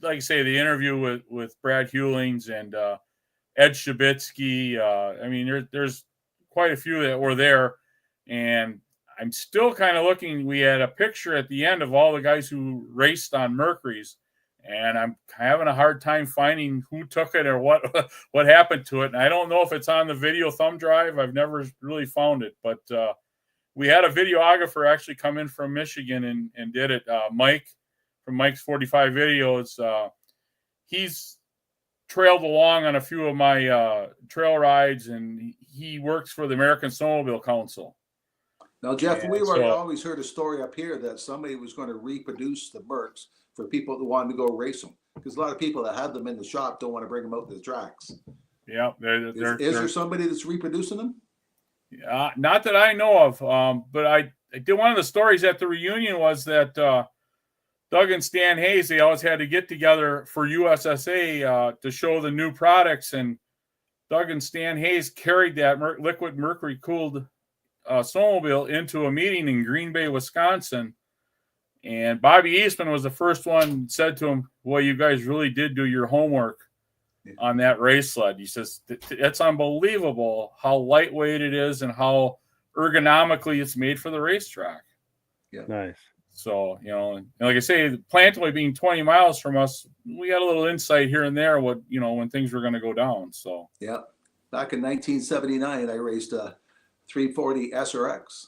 Like I say, the interview with Brad Hewlings and Ed Shabitsky. I mean, there's quite a few that were there, and I'm still kind of looking. We had a picture at the end of all the guys who raced on Mercury's, and I'm having a hard time finding who took it or what happened to it. And I don't know if it's on the video thumb drive. I've never really found it, but we had a videographer actually come in from Michigan and did it. Mike from Mike's 45 videos. He's trailed along on a few of my trail rides, and he works for the American Snowmobile Council. Now, Jeff, we always heard a story up here that somebody was going to reproduce the Mercs for people who wanted to go race them, because a lot of people that had them in the shop don't want to bring them out to the tracks. Yeah, is there somebody that's reproducing them? Not that I know of, but I did. One of the stories at the reunion was that Doug and Stan Hayes, they always had to get together for USSA to show the new products, and Doug and Stan Hayes carried that liquid mercury cooled snowmobile into a meeting in Green Bay, Wisconsin. And Bobby Eastman was the first one, said to him, "Well, you guys really did do your homework on that race sled." He says, "It's unbelievable how lightweight it is and how ergonomically it's made for the racetrack." Yeah. Nice. So, and like I say, Plantoy being 20 miles from us, we got a little insight here and there when things were going to go down. So, yeah. Back in 1979, I raced a 340 SRX.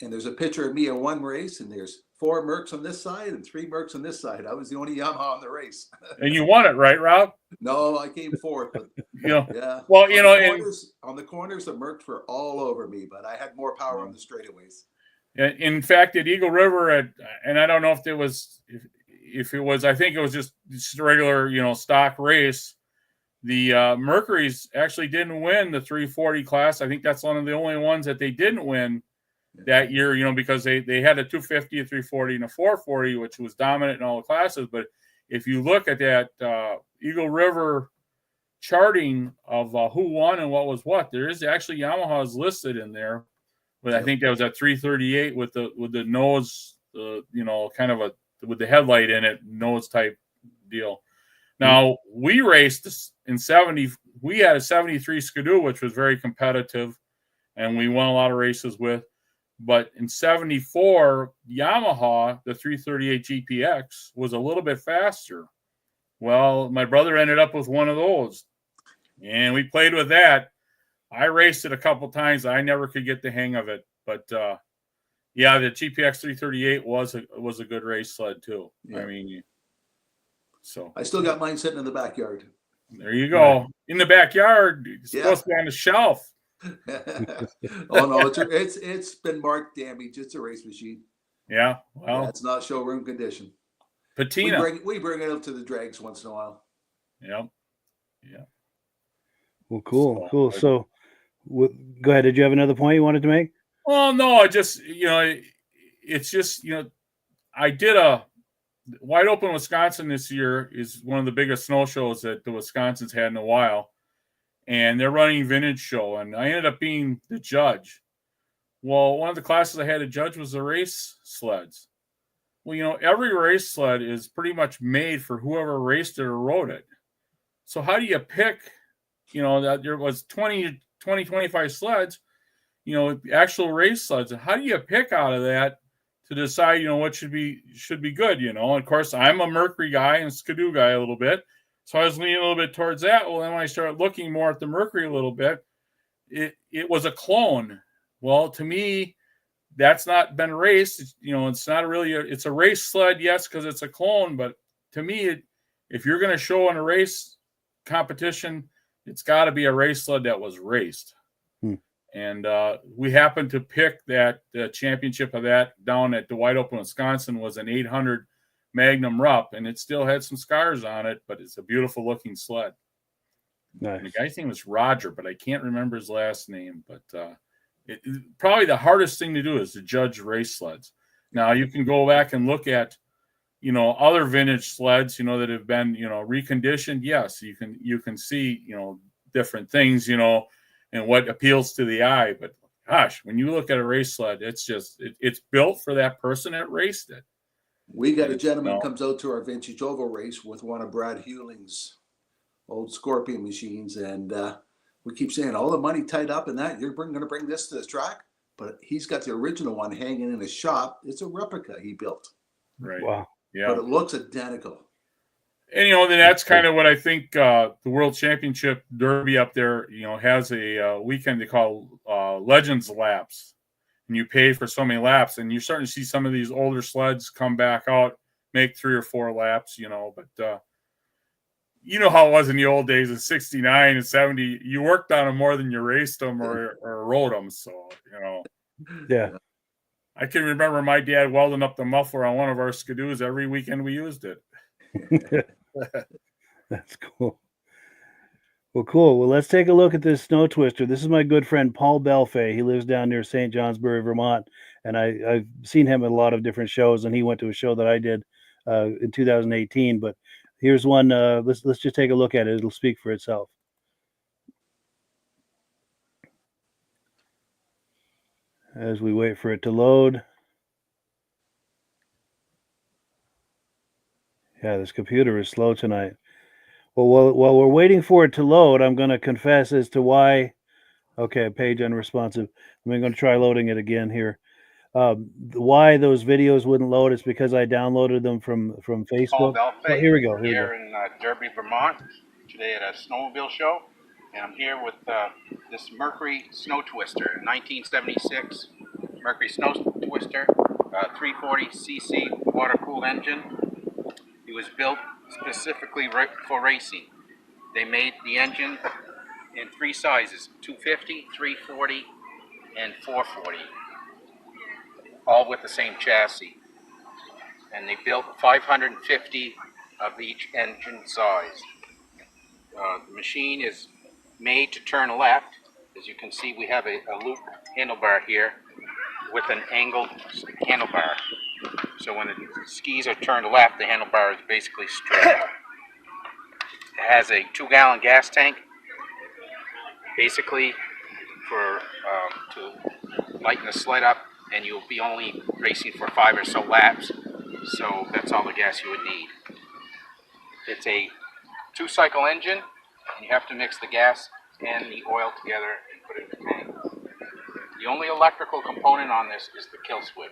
And there's a picture of me in one race, and there's 4 Mercs on this side and 3 Mercs on this side. I was the only Yamaha on the race. And you won it, right, Rob? No, I came fourth. But, yeah. Well, on the corners, the Mercs were all over me, but I had more power on the straightaways. In fact, at Eagle River, and I don't know if it was, I think it was just a regular, stock race. The Mercury's actually didn't win the 340 class. I think that's one of the only ones that they didn't win that year, because they had a 250, a 340, and a 440, which was dominant in all the classes. But if you look at that Eagle River charting of who won and what was what, there is actually Yamaha's listed in there But I think that was at 338 with the nose, kind of with the headlight in it, nose type deal. Now we raced in 70. We had a 73 Skidoo, which was very competitive, and we won a lot of races with. But in 74, Yamaha, the 338 GPX, was a little bit faster. Well, my brother ended up with one of those, and we played with that. I raced it a couple times. I never could get the hang of it, but the GPX 338 was a good race sled too. Yeah. I mean, so I still got mine sitting in the backyard. There you go. Right. In the backyard. It's supposed to be on the shelf. Oh no, it's been marked damage. It's a race machine. Yeah, well, it's not showroom condition. Patina. We bring it up to the drags once in a while. Yep. Yeah. Well, cool. So, go ahead. Did you have another point you wanted to make? Well, no. I just, it's just, I did a Wide Open Wisconsin this year is one of the biggest snow shows that the Wisconsin's had in a while, and they're running Vintage Show, and I ended up being the judge. Well, one of the classes I had to judge was the race sleds. Well, every race sled is pretty much made for whoever raced it or rode it. So how do you pick, that there was 25 sleds, actual race sleds. How do you pick out of that to decide, what should be good, And of course, I'm a Mercury guy and Skidoo guy a little bit. So I was leaning a little bit towards that. Well, then when I started looking more at the Mercury a little bit, it was a clone. Well, to me, that's not been raced. It's not really it's a race sled, yes, because it's a clone. But to me, if you're going to show in a race competition, it's got to be a race sled that was raced. And we happened to pick that the championship of that down at the Wide Open Wisconsin was an 800 Magnum Rupp, and it still had some scars on it, but it's a beautiful looking sled. Nice. The guy's name was Roger, but I can't remember his last name. But probably the hardest thing to do is to judge race sleds. Now you can go back and look at, other vintage sleds, that have been, reconditioned. Yes, you can see, different things, and what appeals to the eye. But gosh, when you look at a race sled, it's just it's built for that person that raced it. We got a gentleman comes out to our vintage oval race with one of Brad Hewling's old Scorpion machines, and we keep saying all the money tied up in that. You're going to bring this to the track, but he's got the original one hanging in his shop. It's a replica he built. Right. Wow. Yeah. But it looks identical. And then that's kind of what I think the World Championship Derby up there, has a weekend they call Legends Laps, and you pay for so many laps, and you're starting to see some of these older sleds come back out, make 3 or 4 laps, but how it was in the old days in 69 and 70, you worked on them more than you raced them or rode them. So, Yeah. I can remember my dad welding up the muffler on one of our Skidoos every weekend we used it. That's cool. Well, cool. Well, let's take a look at this snow twister. This is my good friend Paul Belfay. He lives down near St. Johnsbury, Vermont, and I've seen him at a lot of different shows. And he went to a show that I did in 2018. But here's one. Let's just take a look at it. It'll speak for itself. As we wait for it to load. Yeah, this computer is slow tonight. Well, while we're waiting for it to load, I'm going to confess as to why. Okay, page unresponsive. I'm going to try loading it again here. Why those videos wouldn't load is because I downloaded them from Facebook. Here we go. Here in Derby, Vermont, today at a snowmobile show, and I'm here with this Mercury Snow Twister, 1976 Mercury Snow Twister, 340cc water-cooled engine. It was built specifically for racing. They made the engine in 3 sizes, 250, 340, and 440, all with the same chassis. And they built 550 of each engine size. The machine is made to turn left. As you can see, we have a loop handlebar here with an angled handlebar. So when the skis are turned left, the handlebar is basically straight. It has a 2-gallon gas tank, basically for to lighten the sled up, and you'll be only racing for 5 or so laps. So that's all the gas you would need. It's a 2-cycle engine, and you have to mix the gas and the oil together and put it in the tank. The only electrical component on this is the kill switch.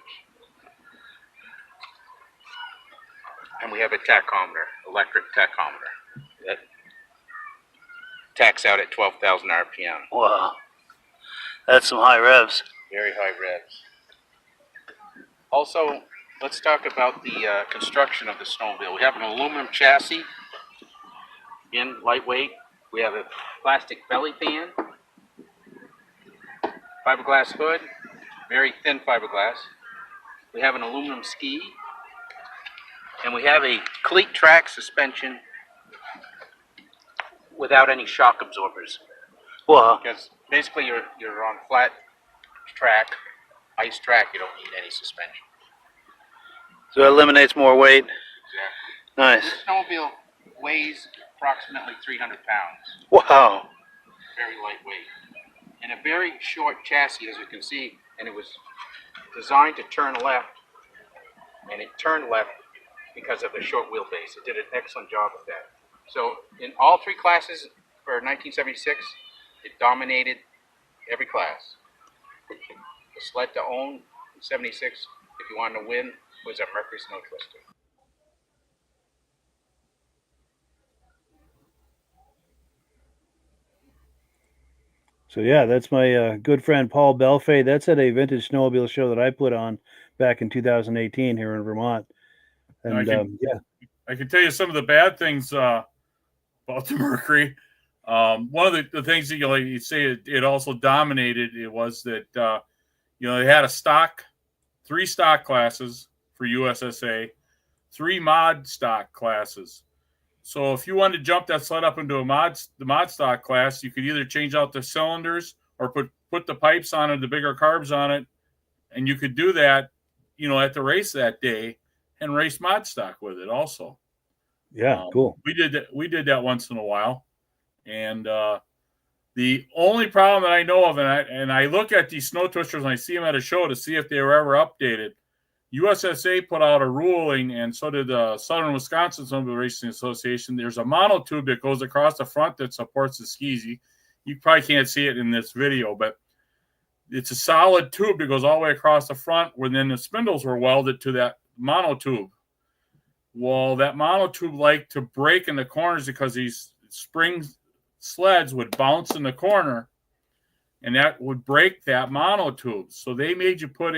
And we have a tachometer, electric tachometer, that tacks out at 12,000 RPM. Wow. That's some high revs. Very high revs. Also, let's talk about the construction of the snowmobile. We have an aluminum chassis, again, lightweight. We have a plastic belly pan, fiberglass hood, very thin fiberglass. We have an aluminum ski, and we have a cleat track suspension without any shock absorbers. Wow. Because basically you're on flat track, ice track, you don't need any suspension. So it eliminates more weight. Exactly. Nice. This snowmobile weighs approximately 300 pounds. Wow. Very lightweight. And a very short chassis, as you can see, and it was designed to turn left, and it turned left because of the short wheelbase. It did an excellent job with that. So in all 3 classes for 1976, it dominated every class. The sled to own in 76, if you wanted to win, was a Mercury Snow Twister. So yeah, that's my good friend Paul Belfay. That's at a Vintage Snowmobile show that I put on back in 2018 here in Vermont. And I can tell you some of the bad things about the Mercury. One of the things that you say it also dominated, it was that they had 3 stock classes for USSA, 3 mod stock classes. So if you wanted to jump that sled up into the mod stock class, you could either change out the cylinders or put the pipes on it, the bigger carbs on it, and you could do that, at the race that day and race mod stock with it also. Yeah, cool. We did that once in a while, and the only problem that I know of, and I look at these snow twisters and I see them at a show to see if they were ever updated. USSA put out a ruling, and so did the Southern Wisconsin Snowmobile Racing Association. There's a monotube that goes across the front that supports the skis. You probably can't see it in this video, but it's a solid tube that goes all the way across the front, where then the spindles were welded to that monotube. Well, that monotube liked to break in the corners because these spring sleds would bounce in the corner, and that would break that monotube. So they made you put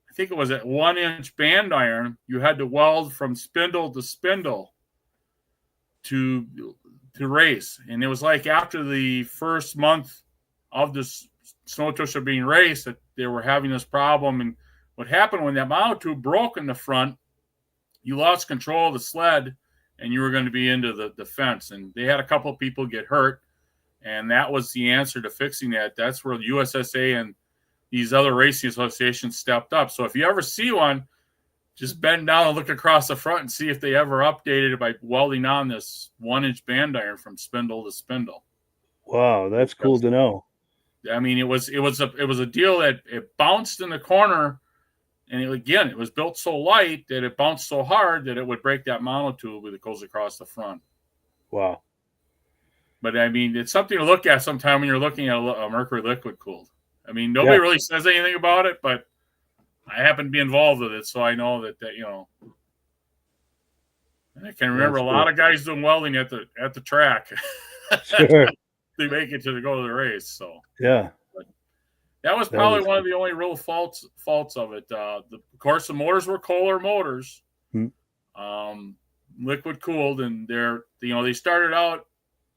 I think it was a 1-inch band iron. You had to weld from spindle to spindle to race. And it was like after the first month of this snow twister being raced that they were having this problem. And what happened when that monotube broke in the front, you lost control of the sled and you were going to be into the fence. And they had a couple of people get hurt. And that was the answer to fixing that. That's where the USSA and these other racing associations stepped up. So if you ever see one, just bend down and look across the front and see if they ever updated it by welding on this 1-inch band iron from spindle to spindle. Wow, that's cool to know. I mean, it was a deal that it bounced in the corner, and it was built so light that it bounced so hard that it would break that monotube that goes across the front. Wow. But I mean, it's something to look at sometime when you're looking at a Mercury liquid cooled. I mean, nobody really says anything about it, but I happen to be involved with it, so I know that I can remember a lot of guys doing welding at the track. Sure. They make it to go to the race. So yeah, but that was probably one of the only real faults of it. Of course, the motors were Kohler motors, liquid cooled, and they started out,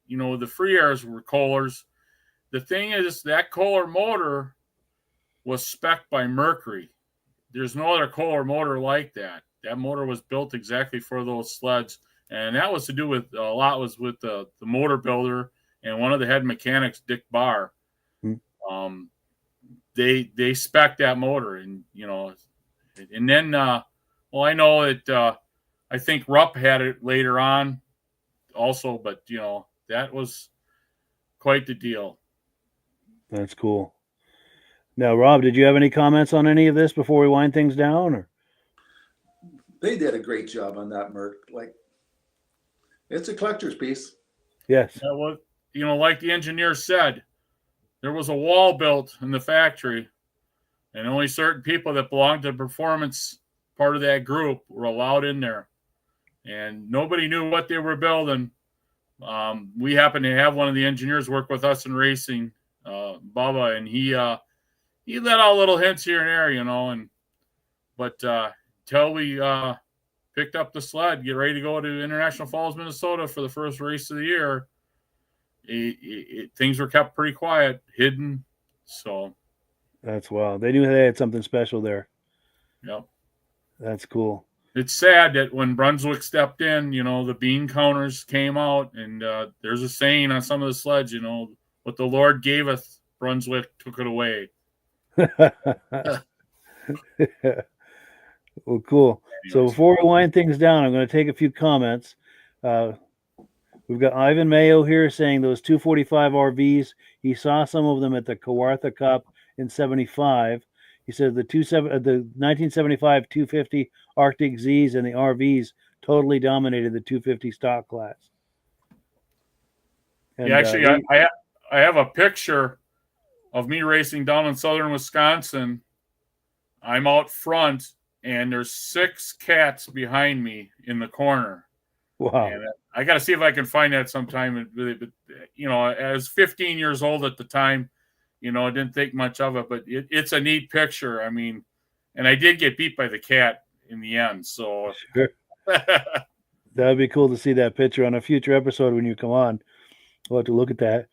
the free airs were Kohlers. The thing is, that Kohler motor was spec'd by Mercury. There's no other Kohler motor like that. That motor was built exactly for those sleds, and that was to do with a lot was with the motor builder and one of the head mechanics, Dick Barr. They spec'd that motor, and and then I know that I think Rupp had it later on, also, but that was quite the deal. That's cool. Now, Rob, did you have any comments on any of this before we wind things down? Or They did a great job on that, Merc. Like, it's a collector's piece. yes, Yeah, well, like the engineer said, there was a wall built in the factory, and only certain people that belonged to the performance part of that group were allowed in there. And nobody knew what they were building. We happened to have one of the engineers work with us in racing, Bubba, and he let out little hints here and there, but until we picked up the sled, get ready to go to International Falls, Minnesota for the first race of the year, things were kept pretty quiet, hidden. So that's wild. They knew they had something special there. Yep. That's cool. It's sad that when Brunswick stepped in, the bean counters came out, and there's a saying on some of the sleds, what the Lord gaveth, Brunswick took it away. Well, cool. So before we wind things down, I'm going to take a few comments. We've got Ivan Mayo here saying those 245 RVs, he saw some of them at the Kawartha Cup in 75. He said the 1975 250 Arctic Zs and the RVs totally dominated the 250 stock class. And, actually, I have a picture of me racing down in southern Wisconsin. I'm out front, and there's 6 cats behind me in the corner. Wow. And I got to see if I can find that sometime. But, I was 15 years old at the time. I didn't think much of it, but it's a neat picture. I mean, and I did get beat by the cat in the end. So sure. That would be cool to see that picture on a future episode when you come on. We'll have to look at that.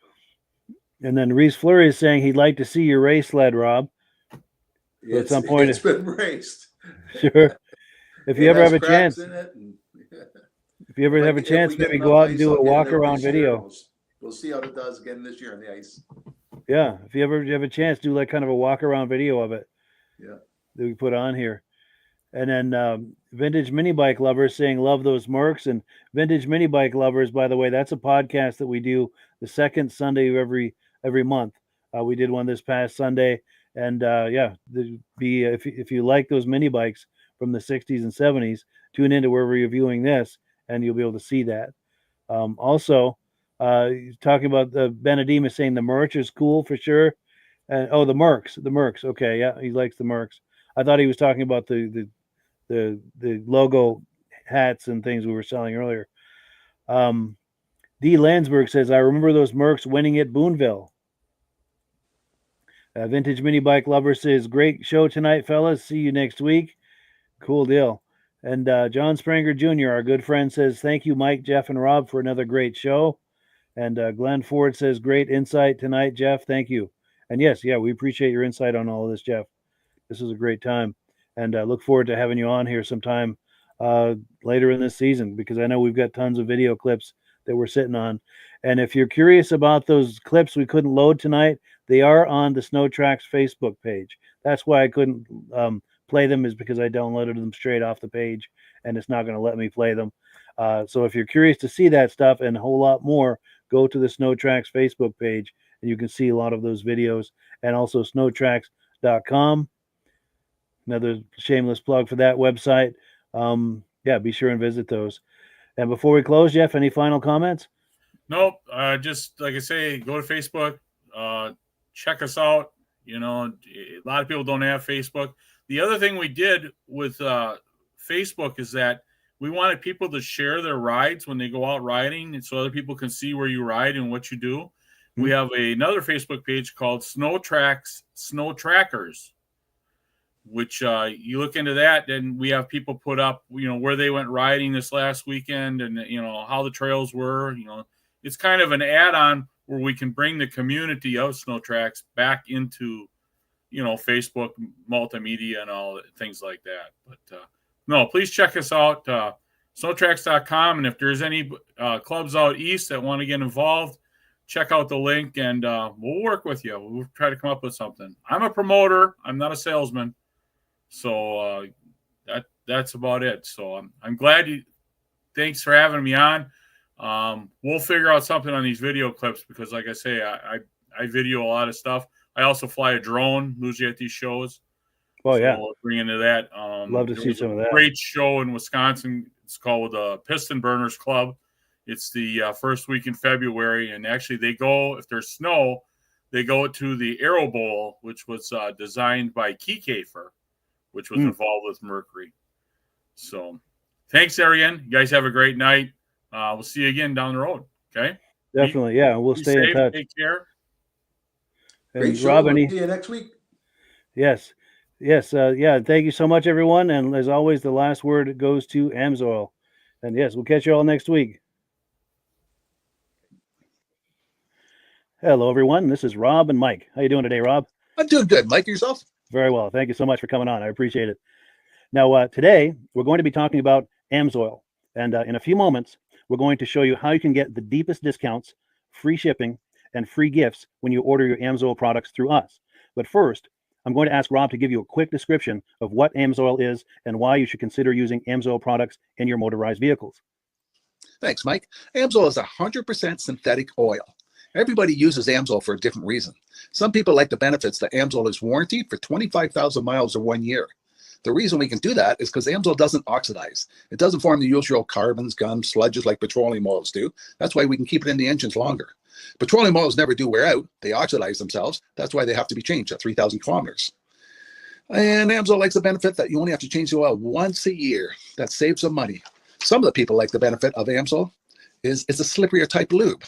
And then Reese Fleury is saying he'd like to see your race sled, Rob. So at some point, it's been raced. Sure. If you ever have a chance, if you ever have a If chance, we get maybe enough go out and ice, do I'll a get walk it out around this year. video. We'll see how it does again this year on the ice. Yeah, if you ever have a chance, do like kind of a walk around video of it. Yeah, that we put on here. And then Vintage Mini Bike Lovers saying love those Mercs. And Vintage Mini Bike Lovers, by the way, that's a podcast that we do the second Sunday of every month. We did one this past Sunday, and if you like those mini bikes from the 60s and 70s, tune into wherever you're viewing this, and you'll be able to see that. Also, talking about the Benedemus saying the merch is cool for sure. And the Mercs. Okay, yeah, he likes the Mercs. I thought he was talking about the logo hats and things we were selling earlier. D. Landsberg says, I remember those Mercs winning at Boonville. Vintage Mini Bike Lover says, great show tonight, fellas. See you next week. Cool deal. And John Spranger Jr., our good friend, says, thank you, Mike, Jeff, and Rob, for another great show. And Glenn Ford says, great insight tonight, Jeff. Thank you. And yes, we appreciate your insight on all of this, Jeff. This is a great time. And I look forward to having you on here sometime later in this season, because I know we've got tons of video clips that we're sitting on. And if you're curious about those clips we couldn't load tonight, they are on the Snow Tracks Facebook page. That's why I couldn't play them, is because I downloaded them straight off the page, and it's not going to let me play them. So if you're curious to see that stuff and a whole lot more, go to the Snow Tracks Facebook page, and you can see a lot of those videos, and also snowtracks.com. Another shameless plug for that website. Be sure and visit those. And before we close, Jeff, any final comments? Nope. Just like I say, go to Facebook, check us out. A lot of people don't have Facebook. The other thing we did with Facebook is that we wanted people to share their rides when they go out riding, and so other people can see where you ride and what you do. Mm-hmm. We have another Facebook page called Snow Tracks Snow Trackers, which you look into that, then we have people put up, where they went riding this last weekend, and how the trails were. It's kind of an add-on where we can bring the community of Snow Tracks back into Facebook multimedia and all things like that. But no, please check us out, snowtracks.com, and if there's any clubs out east that want to get involved, check out the link, and we'll work with you. We'll try to come up with something. I'm a promoter. I'm not a salesman. So that's about it. So I'm glad thanks for having me on. We'll figure out something on these video clips, because like I say, I video a lot of stuff. I also fly a drone usually at these shows. Oh, yeah. We'll bring into that. Love to see some of that. Great show in Wisconsin. It's called the Piston Burners Club. It's the first week in February, and actually they go, if there's snow, they go to the Aero Bowl, which was designed by Keycafer, which was involved with Mercury. So thanks, Ariane. You guys have a great night. We'll see you again down the road. Okay? Definitely. Yeah. We'll stay in touch. Take care. Great show. Rob, We'll see you next week. Yes. Yes. Yeah. Thank you so much, everyone. And as always, the last word goes to Amsoil. And yes, we'll catch you all next week. Hello, everyone. This is Rob and Mike. How you doing today, Rob? I'm doing good. Mike, yourself? Very well. Thank you so much for coming on. I appreciate it. Now, today, we're going to be talking about Amsoil. And in a few moments, we're going to show you how you can get the deepest discounts, free shipping, and free gifts when you order your Amsoil products through us. But first, I'm going to ask Rob to give you a quick description of what Amsoil is and why you should consider using Amsoil products in your motorized vehicles. Thanks, Mike. Amsoil is 100% synthetic oil. Everybody uses Amsoil for a different reason. Some people like the benefits that Amsoil is warranted for 25,000 miles or 1 year. The reason we can do that is because Amsoil doesn't oxidize. It doesn't form the usual carbons, gums, sludges like petroleum oils do. That's why we can keep it in the engines longer. Petroleum oils never do wear out. They oxidize themselves. That's why they have to be changed at 3,000 kilometers. And Amsoil likes the benefit that you only have to change the oil once a year. That saves some money. Some of the people like the benefit of Amsoil is it's a slipperier type lube.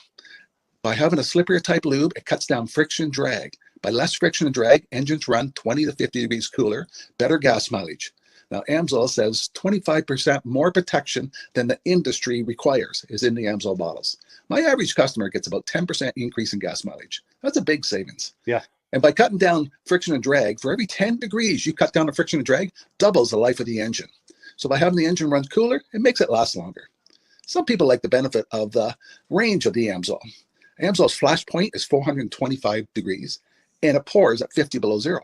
By having a slipperier type lube, it cuts down friction and drag. By less friction and drag, engines run 20 to 50 degrees cooler, better gas mileage. Now, Amsoil says 25% more protection than the industry requires is in the Amsoil bottles. My average customer gets about 10% increase in gas mileage. That's a big savings. Yeah. And by cutting down friction and drag, for every 10 degrees you cut down the friction and drag, doubles the life of the engine. So by having the engine run cooler, it makes it last longer. Some people like the benefit of the range of the Amsoil. Amsoil's flash point is 425 degrees, and it pours at 50 below zero.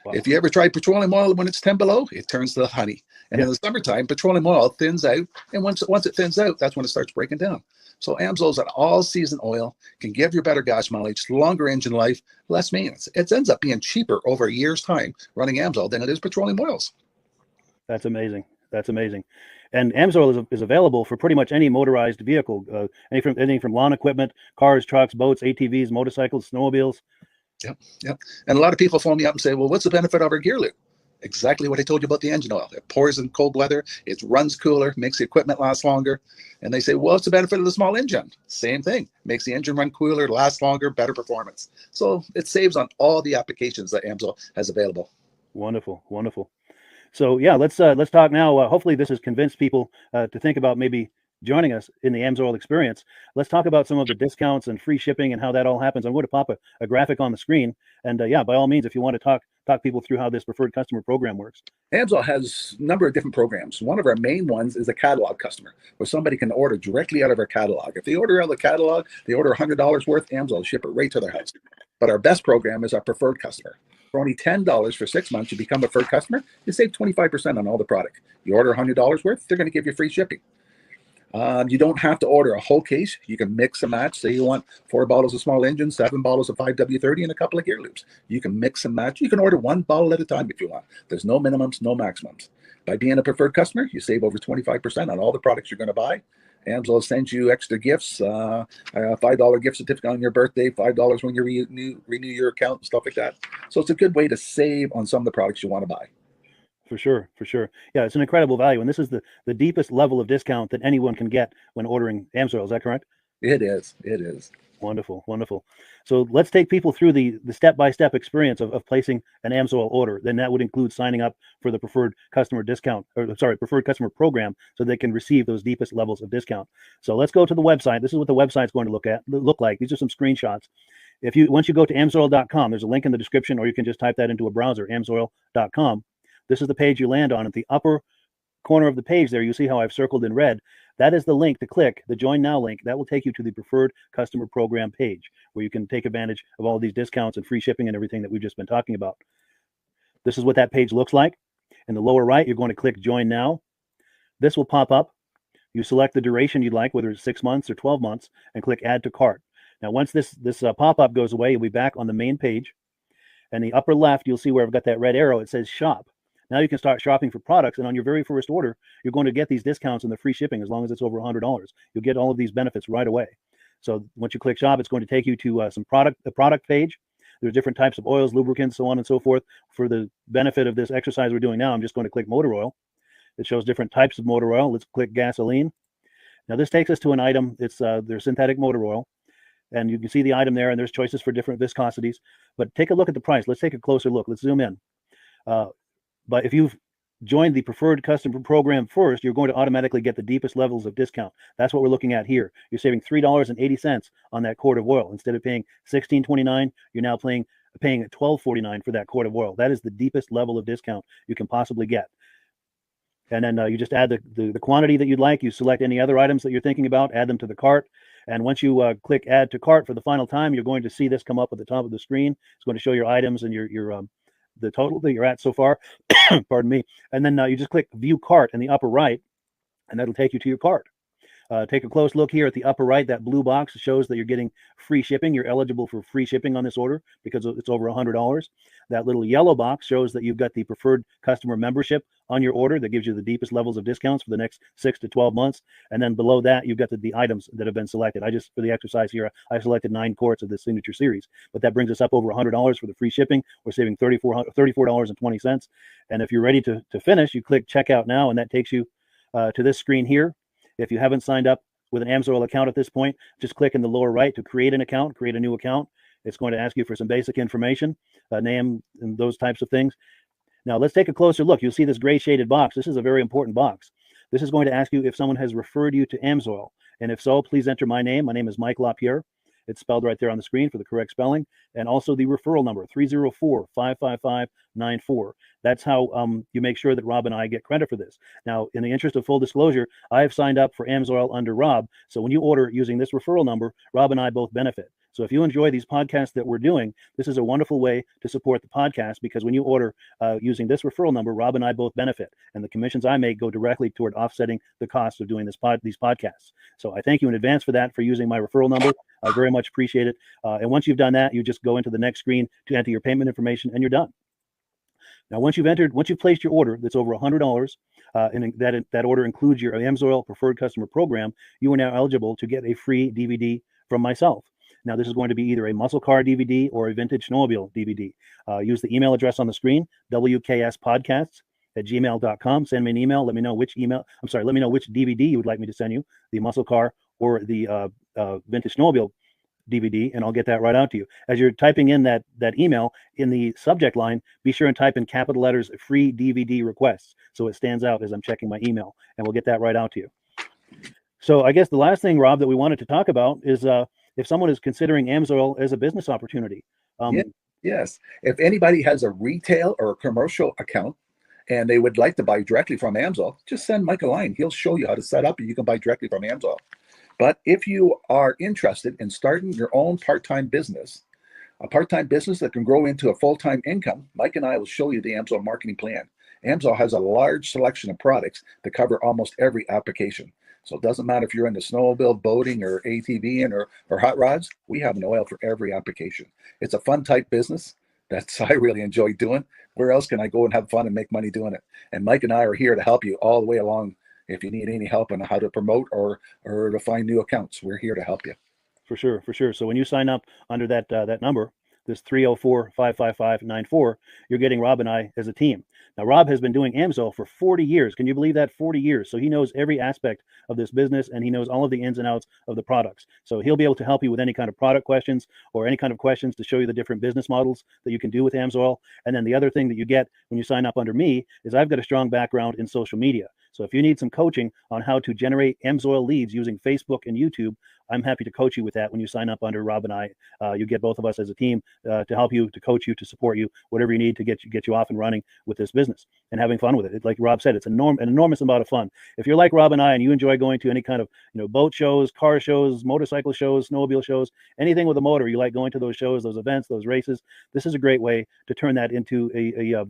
Wow. If you ever try petroleum oil when it's 10 below, it turns to honey. And in the summertime, petroleum oil thins out, and once it thins out, that's when it starts breaking down. So Amsoil's an all-season oil, can give you better gas mileage, longer engine life, less maintenance. It ends up being cheaper over a year's time running Amsoil than it is petroleum oils. That's amazing. That's amazing. And Amsoil is available for pretty much any motorized vehicle, anything from lawn equipment, cars, trucks, boats, ATVs, motorcycles, snowmobiles. Yep. And a lot of people phone me up and say, well, what's the benefit of our gear lube? Exactly what I told you about the engine oil. It pours in cold weather, it runs cooler, makes the equipment last longer. And they say, well, what's the benefit of the small engine? Same thing. Makes the engine run cooler, last longer, better performance. So it saves on all the applications that Amsoil has available. Wonderful, wonderful. So yeah, let's talk now. Hopefully this has convinced people to think about maybe joining us in the Amsoil experience. Let's talk about some of the discounts and free shipping and how that all happens. I'm going to pop a graphic on the screen. And yeah, by all means, if you want to talk people through how this preferred customer program works. Amsoil has a number of different programs. One of our main ones is a catalog customer, where somebody can order directly out of our catalog. If they order out of the catalog, they order $100 worth, Amsoil will ship it right to their house. But our best program is our preferred customer. For only $10 for 6 months, you become a preferred customer, you save 25% on all the product. You order $100 worth, they're going to give you free shipping. You don't have to order a whole case. You can mix and match. Say you want 4 bottles of small engine, 7 bottles of 5W30, and a couple of gear loops. You can mix and match. You can order 1 bottle at a time if you want. There's no minimums, no maximums. By being a preferred customer, you save over 25% on all the products you're going to buy. Amsoil sends you extra gifts, $5 gift certificate on your birthday, $5 when you renew your account and stuff like that. So it's a good way to save on some of the products you want to buy. For sure. Yeah, it's an incredible value. And this is the deepest level of discount that anyone can get when ordering Amsoil. Is that correct? It is. Wonderful. So let's take people through the step-by-step experience of placing an Amsoil order. Then that would include signing up for the preferred customer preferred customer program, so they can receive those deepest levels of discount. So let's go to the website. This is what the website's going to look like. These are some screenshots. Once you go to amsoil.com, there's a link in the description, or you can just type that into a browser, amsoil.com. This is the page you land on. At the upper corner of the page there, you see how I've circled in red. That is the link to click, the Join Now link. That will take you to the Preferred Customer Program page, where you can take advantage of all these discounts and free shipping and everything that we've just been talking about. This is what that page looks like. In the lower right, you're going to click Join Now. This will pop up. You select the duration you'd like, whether it's 6 months or 12 months, and click Add to Cart. Now, once this pop-up goes away, you'll be back on the main page. And the upper left, you'll see where I've got that red arrow. It says shop. Now you can start shopping for products, and on your very first order, you're going to get these discounts and the free shipping as long as it's over $100. You'll get all of these benefits right away. So once you click shop, it's going to take you to the product page. There's different types of oils, lubricants, so on and so forth. For the benefit of this exercise we're doing now, I'm just going to click motor oil. It shows different types of motor oil. Let's click gasoline. Now this takes us to an item. It's their synthetic motor oil. And you can see the item there, and there's choices for different viscosities. But take a look at the price. Let's take a closer look. Let's zoom in. But if you've joined the preferred customer program first, you're going to automatically get the deepest levels of discount. That's what we're looking at here. You're saving $3.80 on that quart of oil. Instead of paying $16.29, you're now paying $12.49 for that quart of oil. That is the deepest level of discount you can possibly get. And then you just add the quantity that you'd like. You select any other items that you're thinking about, add them to the cart. And once you click add to cart for the final time, you're going to see this come up at the top of the screen. It's going to show your items and your the total that you're at so far. Pardon me. And then you just click view cart in the upper right, and that'll take you to your cart. Take a close look here at the upper right. That blue box shows that you're getting free shipping. You're eligible for free shipping on this order because it's over $100. That little yellow box shows that you've got the preferred customer membership on your order that gives you the deepest levels of discounts for the next 6 to 12 months. And then below that, you've got the items that have been selected. For the exercise here, I selected 9 quarts of the signature series, but that brings us up over $100 for the free shipping. We're saving $34.20. And if you're ready to finish, you click checkout now, and that takes you to this screen here. If you haven't signed up with an Amsoil account at this point, just click in the lower right to create an account, create a new account. It's going to ask you for some basic information, name and those types of things. Now let's take a closer look. You'll see this gray shaded box. This is a very important box. This is going to ask you if someone has referred you to Amsoil. And if so, please enter my name. My name is Mike LaPierre. It's spelled right there on the screen for the correct spelling. And also the referral number, 304-555-94. That's how you make sure that Rob and I get credit for this. Now, in the interest of full disclosure, I have signed up for Amsoil under Rob. So when you order using this referral number, Rob and I both benefit. So if you enjoy these podcasts that we're doing, this is a wonderful way to support the podcast, because when you order using this referral number, Rob and I both benefit. And the commissions I make go directly toward offsetting the cost of doing these podcasts. So I thank you in advance for that, for using my referral number. I very much appreciate it. And once you've done that, you just go into the next screen to enter your payment information, and you're done. Now, once you've placed your order that's over $100, and that order includes your Amsoil preferred customer program, you are now eligible to get a free DVD from myself. Now, this is going to be either a muscle car DVD or a vintage snowmobile DVD. Use the email address on the screen, wkspodcasts@gmail.com. Send me an email. Let me know which DVD you would like me to send you, the muscle car or the vintage snowmobile DVD, and I'll get that right out to you. As you're typing in that email, in the subject line, be sure and type in capital letters free DVD requests, so it stands out as I'm checking my email, and we'll get that right out to you. So I guess the last thing, Rob, that we wanted to talk about is if someone is considering Amsoil as a business opportunity. Yes. If anybody has a retail or a commercial account and they would like to buy directly from Amsoil, just send Mike a line. He'll show you how to set up, and you can buy directly from Amsoil. But if you are interested in starting your own part-time business, a part-time business that can grow into a full-time income, Mike and I will show you the Amsoil marketing plan. Amsoil has a large selection of products that cover almost every application. So it doesn't matter if you're into snowmobile, boating, or ATVing, or hot rods. We have an oil for every application. It's a fun type business that's I really enjoy doing. Where else can I go and have fun and make money doing it? And Mike and I are here to help you all the way along. If you need any help on how to promote or to find new accounts, we're here to help you. For sure. So when you sign up under that number, this 304-555-94, you're getting Rob and I as a team. Now, Rob has been doing Amsoil for 40 years. Can you believe that? 40 years. So he knows every aspect of this business, and he knows all of the ins and outs of the products. So he'll be able to help you with any kind of product questions or any kind of questions to show you the different business models that you can do with Amsoil. And then the other thing that you get when you sign up under me is I've got a strong background in social media. So if you need some coaching on how to generate Amsoil leads using Facebook and YouTube, I'm happy to coach you with that when you sign up under Rob and I. You get both of us as a team to help you, to coach you, to support you, whatever you need to get you off and running with this business and having fun with it. Like Rob said, it's an enormous amount of fun. If you're like Rob and I and you enjoy going to any kind of boat shows, car shows, motorcycle shows, snowmobile shows, anything with a motor, you like going to those shows, those events, those races, this is a great way to turn that into a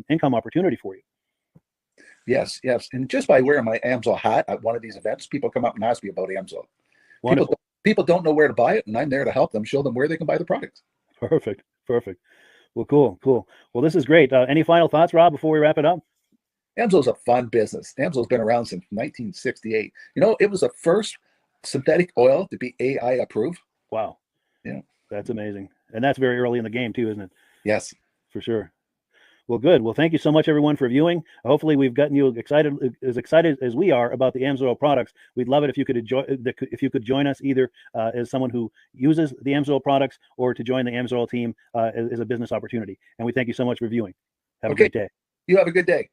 income opportunity for you. Yes. And just by wearing my Amsoil hat at one of these events, people come up and ask me about Amsoil. People don't know where to buy it, and I'm there to help them, show them where they can buy the products. Perfect. Well, cool. Well, this is great. Any final thoughts, Rob, before we wrap it up? Amsoil's a fun business. Amsoil's been around since 1968. It was the first synthetic oil to be AI approved. Wow. Yeah. That's amazing. And that's very early in the game too, isn't it? Yes. For sure. Well, good. Well, thank you so much, everyone, for viewing. Hopefully, we've gotten you excited as we are about the Amsoil products. We'd love it if you could join us either as someone who uses the Amsoil products or to join the Amsoil team as a business opportunity. And we thank you so much for viewing. Have a great day. You have a good day.